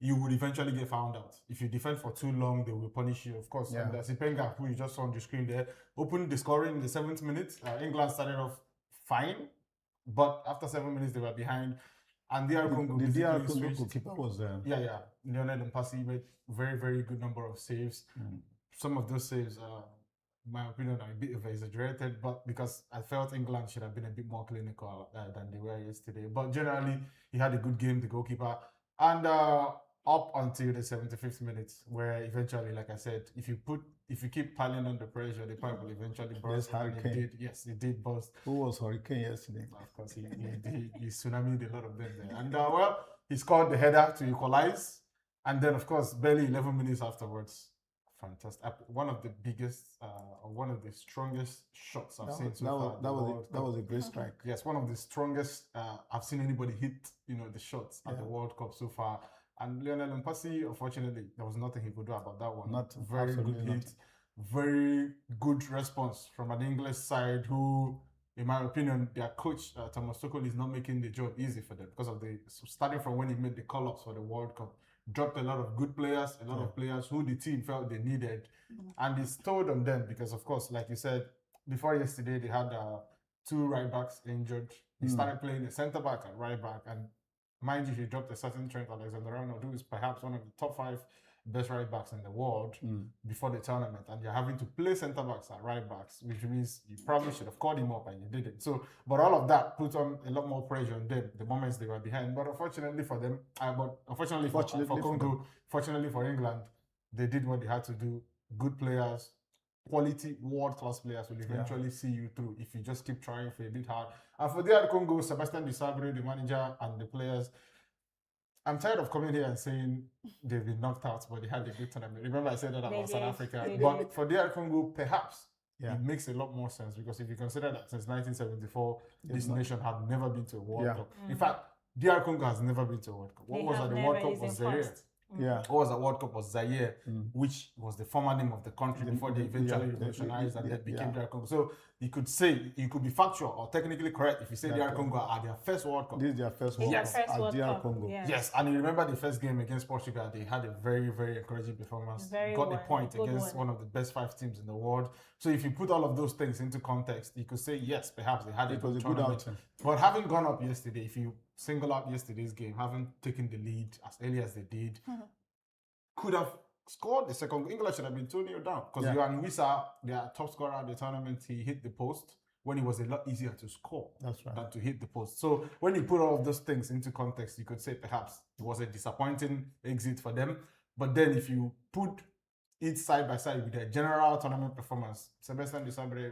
you would eventually get found out. If you defend for too long, they will punish you, of course. Yeah. And Sipenga, who you just saw on the screen there, opened the scoring in the 7th minute. England started off fine, but after 7 minutes, they were behind. And DR Congo, the DR Congo goalkeeper was there. Lionel Mpasi made very, very good number of saves. Some of those saves, in my opinion, are a bit exaggerated, but because I felt England should have been a bit more clinical than they were yesterday. But generally, he had a good game, the goalkeeper. And up until the 75th minute, where eventually, like I said, if you keep piling under pressure, the pipe will eventually burst. It did burst. Who was Hurricane yesterday? Of course, he tsunamied a lot of them there. And he scored the header to equalize. And then, of course, barely 11 minutes afterwards, fantastic. One of the biggest, one of the strongest shots I've seen so far. That was a great strike. Yes, one of the strongest I've seen anybody hit, the shots at the World Cup so far. And Lionel Mpasi, unfortunately, there was nothing he could do about that one. Very good hit, very good response from an English side who, in my opinion, their coach, Thomas Tuchel, is not making the job easy for them because of starting from when he made the call-ups for the World Cup. Dropped a lot of good players, a lot of players who the team felt they needed. And it's told on them because, of course, like you said, before yesterday, they had 2 right-backs injured. He started playing a centre-back and right-back. And mind you, he dropped a certain Trent Alexander-Arnold, who is perhaps one of the top 5 best right-backs in the world before the tournament. And you're having to play centre-backs and right-backs, which means you probably should have called him up and you didn't. So, but all of that put on a lot more pressure on them the moments they were behind. But unfortunately for them, unfortunately for Congo, fortunately for England, they did what they had to do. Good players, quality world-class players will eventually see you through if you just keep trying for a bit hard. And for DR Congo, Sébastien Desabre, the manager, and the players, I'm tired of coming here and saying they've been knocked out, but they had a good tournament. Remember I said that about South Africa. But for DR Congo, perhaps it makes a lot more sense because if you consider that since 1974, this nation had never been to a World Cup. In fact, DR Congo has never been to a World Cup. What was at the World Cup was Zaire. What was the World Cup was Zaire, which was the former name of the country before they eventually revolutionized and then became DR Congo. So you could say, you could be factual or technically correct if you say DR Congo are their first World Cup. This is their first World Cup at DR Congo. Yes, and you remember the first game against Portugal, they had a very, very encouraging performance. Got a point against one of the best 5 teams in the world. So if you put all of those things into context, you could say, yes, perhaps they had a good outing. But having gone up yesterday, if you single out yesterday's game, having taken the lead as early as they did, could have scored the second goal. England should have been 2-0 down because Yohan Wissa, their top scorer at the tournament, he hit the post when it was a lot easier to score than to hit the post. So when you put all of those things into context, you could say perhaps it was a disappointing exit for them. But then if you put it side by side with their general tournament performance, Sébastien Desabre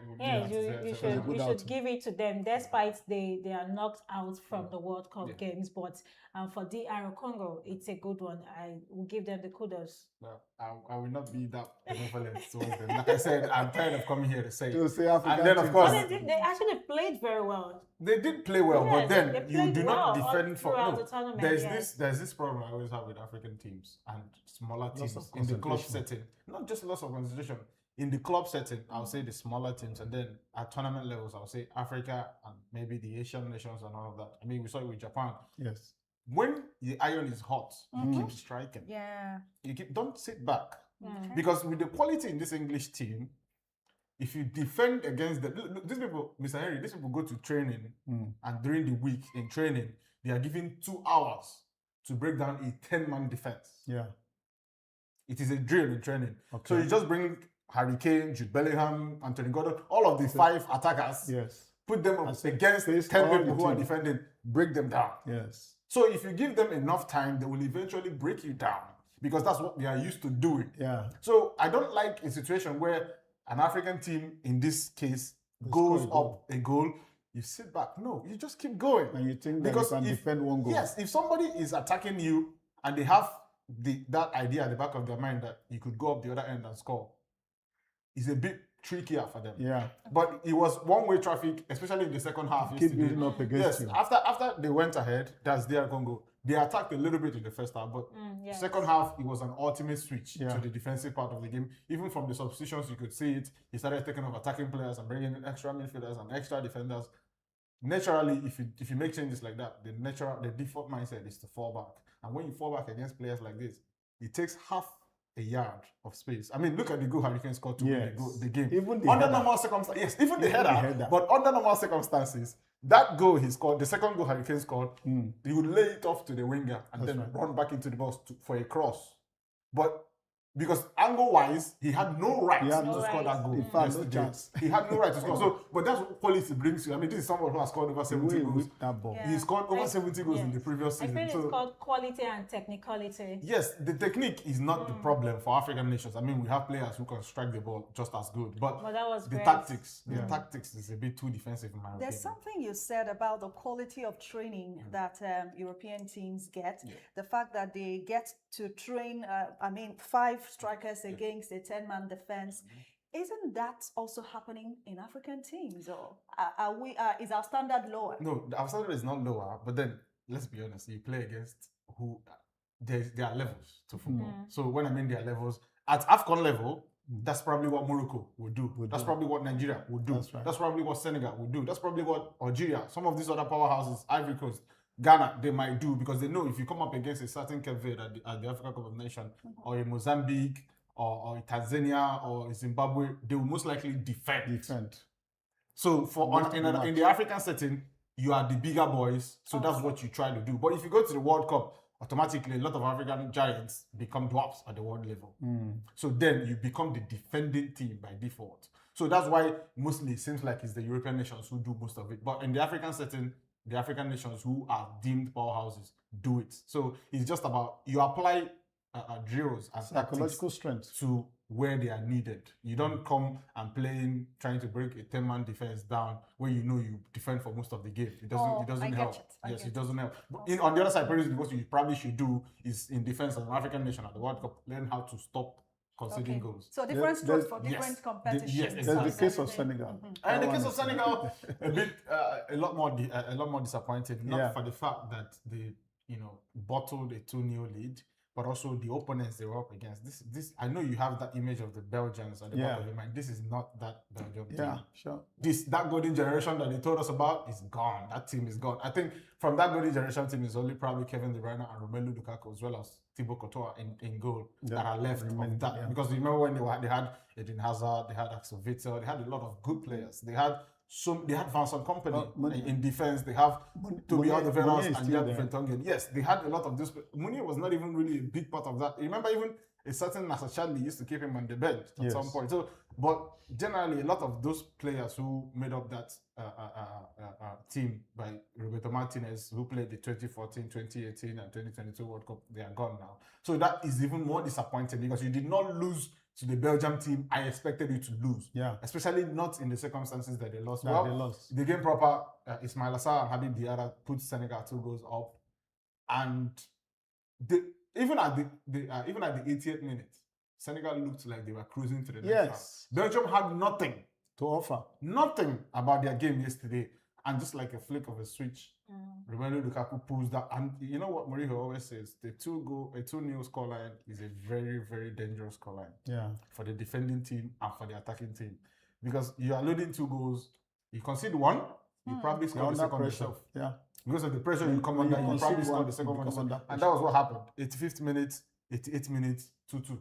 you should give it to them, despite they are knocked out from the World Cup games. But for DR Congo, it's a good one. I will give them the kudos. Well, I will not be that benevolent towards them. Like I said, I'm tired of coming here to say African and then, of course, they actually played very well. They did play well, but then you do not defend for the tournament. There's this problem I always have with African teams and smaller teams in the club setting. Not just loss of concentration. In the club setting, I'll say the smaller teams, and then at tournament levels, I'll say Africa and maybe the Asian nations and all of that. I mean, we saw it with Japan. Yes. When the iron is hot, you keep striking. Yeah. Don't sit back. Because with the quality in this English team, if you defend against them, these people, Mr. Henry, these people go to training and during the week in training, they are given 2 hours to break down a 10-man defense. Yeah. It is a drill in training. Okay. So you just bring Harry Kane, Jude Bellingham, Anthony Gordon, all of the 5 attackers. Yes. Put them up against 10 people who are defending, break them down. Yes. So if you give them enough time, they will eventually break you down because that's what they are used to doing. Yeah. So I don't like a situation where an African team, in this case, goes up a goal. You sit back. No, you just keep going. And you think that you can defend one goal. Yes, if somebody is attacking you and they have that idea at the back of their mind that you could go up the other end and score, it's a bit trickier for them. Yeah. But it was one-way traffic, especially in the second half. Keep building up against you. After they went ahead, that's their Congo. They attacked a little bit in the first half, but second half, it was an ultimate switch to the defensive part of the game. Even from the substitutions, you could see it. He started taking off attacking players and bringing in extra midfielders and extra defenders. Naturally, if you make changes like that, the default mindset is to fall back. And when you fall back against players like this, it takes half a yard of space. I mean, look at the goal Harry Kane scored to win the game. Even the under header. normal circumstances, yes, even the header. But under normal circumstances, that goal he scored, the second goal Harry Kane scored, he would lay it off to the winger and then run back into the box for a cross. But because angle-wise, he had no right to score that goal. In fact, no chance. He had no right to score. So, but that's what quality brings you. I mean, this is someone who has scored over 70 goals. That ball. He scored over 70 goals in the previous season. I feel it's called quality and technicality. Yes, the technique is not the problem for African nations. I mean, we have players who can strike the ball just as good. But that was the great. tactics is a bit too defensive in my opinion. There's something you said about the quality of training that European teams get. The fact that they get to train, 5 strikers against a 10-man defense. Isn't that also happening in African teams, or is our standard lower? No, our standard is not lower. But then, let's be honest, you play against who there are levels to football. So when I mean there are levels, at AFCON level, that's probably what Morocco would do. That's probably what Nigeria would do. That's probably what Senegal would do. That's probably what Algeria, some of these other powerhouses, Ivory Coast, Ghana, they might do, because they know if you come up against a certain Cape Verde at the African Cup of Nations, or in Mozambique, or Tanzania, or Zimbabwe, they will most likely defend. So in the African setting, you are the bigger boys, so that's what you try to do. But if you go to the World Cup, automatically a lot of African giants become dwarfs at the world level. So then you become the defending team by default. So that's why mostly it seems like it's the European nations who do most of it. But in the African setting, the African nations who are deemed powerhouses do it. So it's just about, you apply drills and psychological strength to where they are needed. You don't come and trying to break a 10-man defense down where you know you defend for most of the game. It doesn't help. It doesn't help. But on the other side, probably what you probably should do is, in defense of an African nation at the World Cup, learn how to stop conceding goals. So different strokes for different competitions. Yes, exactly. There's the case of Senegal. And in the case of Senegal, a lot more disappointed. Not for the fact that they bottled a 2-0 lead, but also the opponents they were up against. This I know you have that image of the Belgians at the back of your mind. This is not that Belgium team. Yeah, sure. That golden generation that they told us about is gone. That team is gone. I think from that golden generation team is only probably Kevin De Bruyne and Romelu Lukaku, as well as Thibaut Courtois in goal that are left of that. Yeah. Because you remember when they had Eden Hazard, they had Axel Witsel, they had a lot of good players. They had Vincent Kompany in defense. They have Toby Alderweireld and Jan Vertonghen. Yes, they had a lot of this. Meunier was not even really a big part of that. You remember even a certain Nasser Chadli used to keep him on the bench at some point. So, but generally, a lot of those players who made up that team by Roberto Martinez, who played the 2014, 2018, and 2022 World Cup, they are gone now. So that is even more disappointing, because you did not lose to the Belgium team I expected you to lose. Yeah. Especially not in the circumstances that they lost. They lost. The game proper, Ismail Assar and Habib Diarra put Senegal 2 goals up. And even at the 80th minute, Senegal looked like they were cruising to the next round. Belgium had nothing to offer. Nothing about their game yesterday. And just like a flick of a switch, Romelu Lukaku pulls that. And you know what Mourinho always says? A 2-0 scoreline is a very, very dangerous scoreline. Yeah. For the defending team and for the attacking team. Because you are loading 2 goals, you concede 1, you probably score the second yourself. Yeah. Because of the pressure you come under, you probably score the second one. And that was what happened. 85th minute, 88 minutes, 2-2.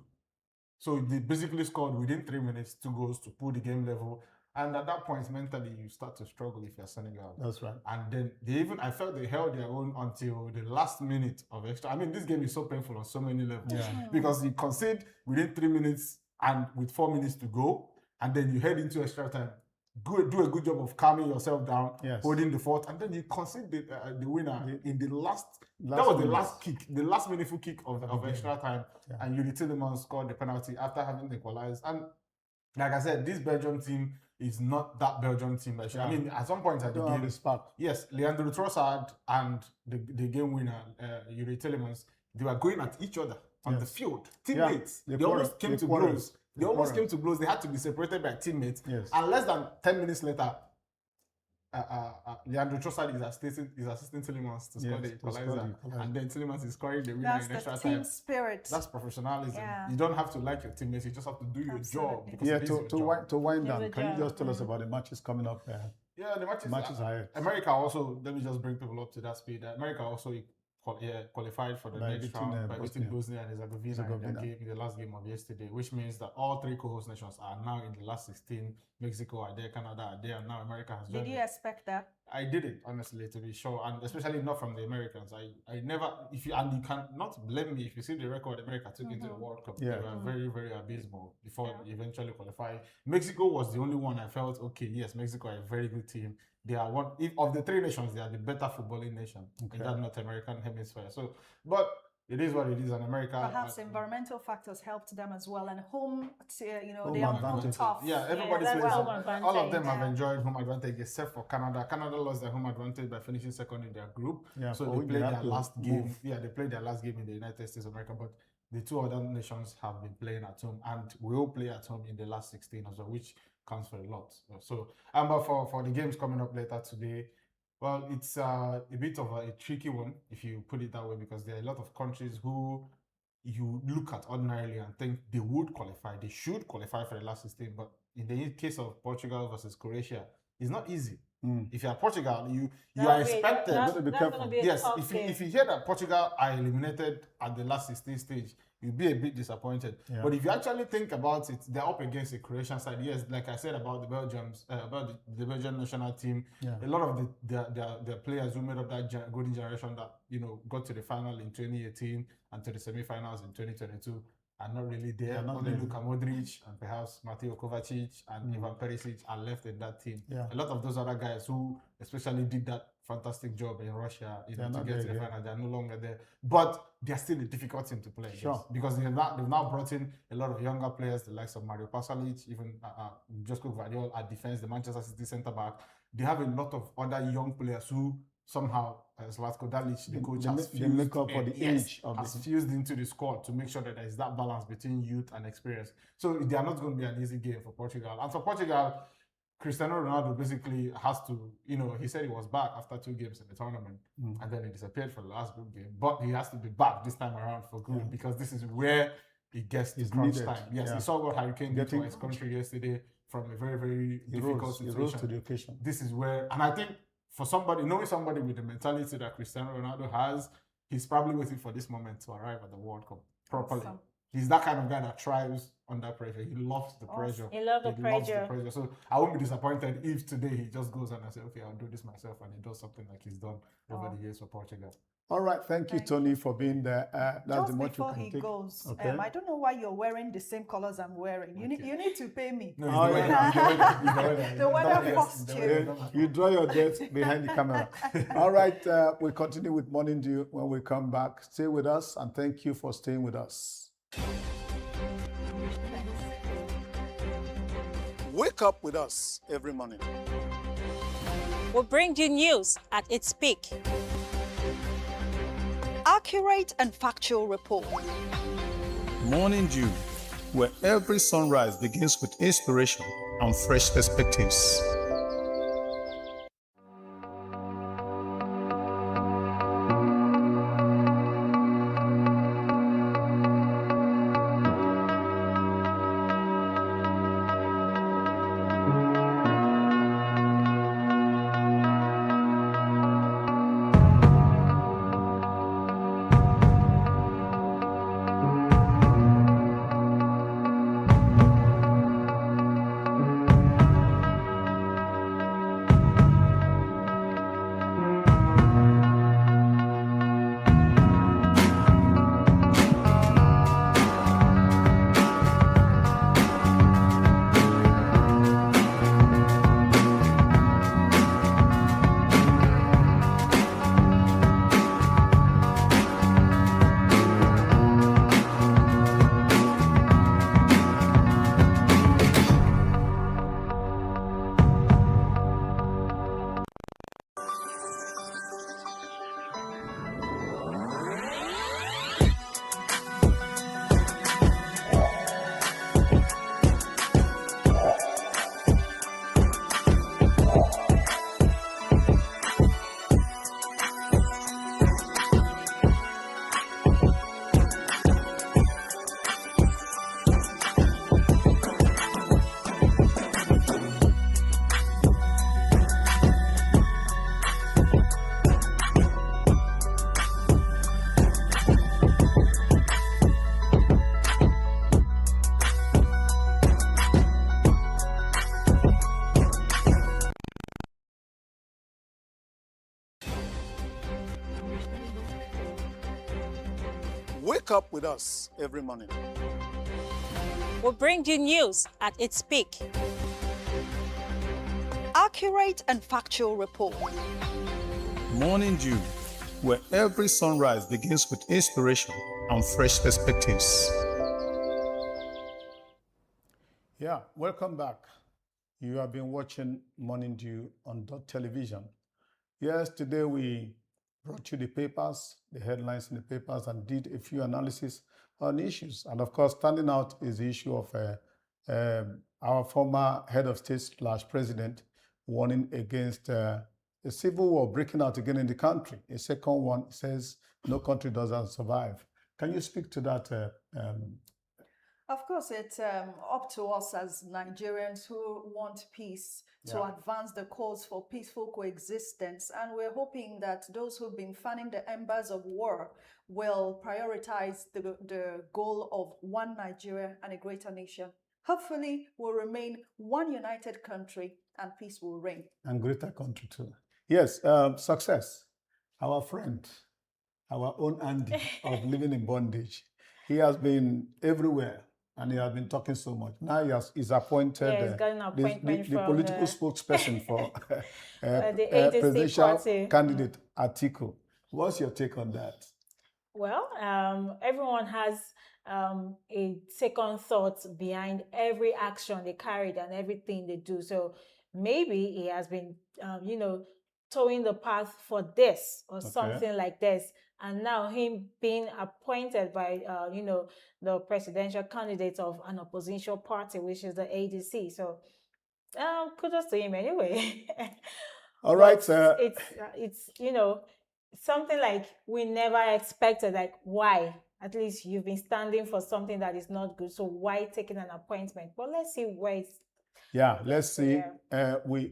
So they basically scored within 3 minutes 2 goals to pull the game level. And at that point, mentally, you start to struggle if you're Senegal. That's right. And then I felt they held their own until the last minute of extra. I mean, this game is so painful on so many levels. Yeah. Because you concede within 3 minutes and with 4 minutes to go, and then you head into extra time. Do a good job of calming yourself down, holding the fort, and then you concede the winner in the last that was the last kick, the last meaningful kick of extra time. Yeah. And Yuri Tillemans scored the penalty after having equalized. And like I said, this Belgium team is not that Belgium team. I mean, at some point at the game, yes, Leandro Trossard and the game winner, Yuri Tillemans, they were going at each other on the field. Teammates. They almost came to blows. They almost came to blows. They had to be separated by teammates. Yes. And less than 10 minutes later, Leandro Trossard is assisting Tielemans to score the equalizer, and then Tielemans is scoring the winner in extra time. That's the team spirit. That's professionalism. Yeah. You don't have to like your teammates; you just have to do your job. Yeah. To wind down, can you just tell us about the matches coming up? Yeah, the matches ahead. America also. Let me just bring people up to that speed. America also qualified for the next round by beating Bosnia and Herzegovina in the last game of yesterday, which means that all three co-host nations are now in the last 16. Mexico are there, Canada are there, and now America has joined. Did you expect that? I did it, honestly, to be sure, and especially not from the Americans. I never, you can not blame me if you see the record America took into the World Cup. They were very, very abysmal before they eventually qualified. Mexico was the only one I felt, okay, yes, Mexico are a very good team. They are one of the three nations. They are the better footballing nation in that North American hemisphere. So, but it is what it is, and America. Perhaps environmental factors helped them as well, and home, they are home tough. Yeah, everybody's playing. All of them have enjoyed home advantage, except for Canada. Canada lost their home advantage by finishing second in their group. Yeah, so they played their last game. Yeah, they played their last game in the United States of America, but the two other nations have been playing at home, and will play at home in the last 16 as well, which counts for a lot. So, but for the games coming up later today, well, it's a bit of a tricky one, if you put it that way, because there are a lot of countries who you look at ordinarily and think they would qualify, they should qualify for the last 16. But in the case of Portugal versus Croatia, it's not easy. If you are Portugal, you are expected. Yes, if you hear that Portugal are eliminated at the last 16 stage, you'll be a bit disappointed. Yeah. But if you actually think about it, they're up against the Croatian side. Yes, like I said about the Belgians, about the Belgian national team, a lot of the players who made up that golden generation that got to the final in 2018 and to the semi-finals in 2022 are not really there. Only Luka Modric and perhaps Mateo Kovacic and Ivan Perisic are left in that team. Yeah. A lot of those other guys who especially did that fantastic job in Russia, to get to the final, they're no longer there. But they're still a difficult team to play against, because they've now brought in a lot of younger players, the likes of Mario Pasalic, even Josko Gvardiol at defense, the Manchester City centre back. They have a lot of other young players who somehow, Zlatko Dalic, the coach, has fused into the squad to make sure that there is that balance between youth and experience. So they are not going to be an easy game for Portugal. And for Portugal, Cristiano Ronaldo basically has to, he said he was back after 2 games in the tournament, and then he disappeared for the last group game. But he has to be back this time around for good, because this is where it gets to crunch time. Yes, he saw what Harry Kane did to his country yesterday from a very, very difficult situation. He rose to the occasion. This is where, and I think for knowing somebody with the mentality that Cristiano Ronaldo has, he's probably waiting for this moment to arrive at the World Cup properly. Awesome. He's that kind of guy that thrives under pressure. He loves the pressure. He loves the pressure. So I won't be disappointed if today he just goes and I say, okay, I'll do this myself, and he does something like he's done over the years for Portugal. All right, thank you, Tony, for being there. That's just before he goes, I don't know why you're wearing the same colors I'm wearing. You need to pay me. No, the weather forced you. You draw your debt behind the camera. All right, we'll continue with Morning Dew when we come back. Stay with us, and thank you for staying with us. Wake up with us every morning. We'll bring you news at its peak. Accurate and factual report. Morning Dew, where every sunrise begins with inspiration and fresh perspectives. Wake up with us every morning. We'll bring you news at its peak. Accurate and factual report. Morning Dew, where every sunrise begins with inspiration and fresh perspectives. Yeah, welcome back. You have been watching Morning Dew on Dott television. Yes, today we brought you the papers, the headlines in the papers, and did a few analysis on issues. And of course, standing out is the issue of our former head of state / president warning against a civil war breaking out again in the country. A second one says no country doesn't survive. Can you speak to that? Of course, it's up to us as Nigerians who want peace to advance the cause for peaceful coexistence. And we're hoping that those who've been fanning the embers of war will prioritize the goal of one Nigeria and a greater nation. Hopefully, we'll remain one united country and peace will reign. And greater country too. Yes, success. Our friend, our own Andy of Living in Bondage. He has been everywhere. And he has been talking so much. Now he's appointed he's got an appointment the political spokesperson for the ADC presidential party candidate Atiku. What's your take on that? Well, everyone has a second thought behind every action they carried and everything they do. So maybe he has been, towing the path for this or something like this. And now him being appointed by, the presidential candidate of an opposition party, which is the ADC. So kudos to him anyway. All right. It's something like we never expected. Like, why? At least you've been standing for something that is not good. So why taking an appointment? But let's see where it's. Yeah, let's see. We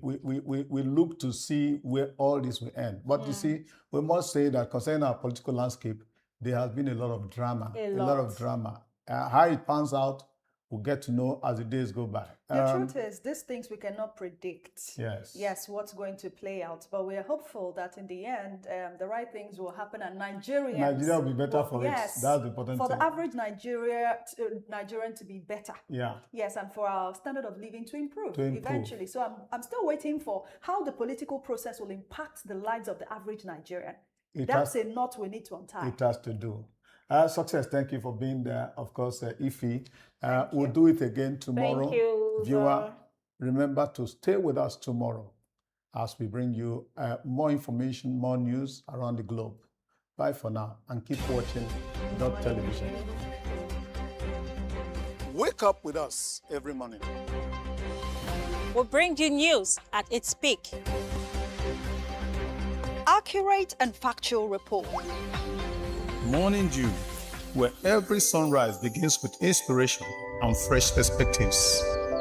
look to see where all this will end. But you see, we must say that concerning our political landscape, there has been a lot of drama. A lot of drama. How it pans out, we'll get to know as the days go by. The truth is, these things we cannot predict. Yes, what's going to play out. But we are hopeful that in the end, the right things will happen and Nigeria will be better for it. That's the important for thing. the average Nigerian to be better. Yeah. Yes, and for our standard of living to improve eventually. So I'm still waiting for how the political process will impact the lives of the average Nigerian. That's a knot we need to untie. It has to do. Success, thank you for being there. Of course, Ify. We'll do it again tomorrow. Thank you, viewer. Remember to stay with us tomorrow as we bring you more information, more news around the globe. Bye for now, and keep watching Dott television. Wake up with us every morning. We'll bring you news at its peak. Accurate and factual report. Morning Dew, where every sunrise begins with inspiration and fresh perspectives.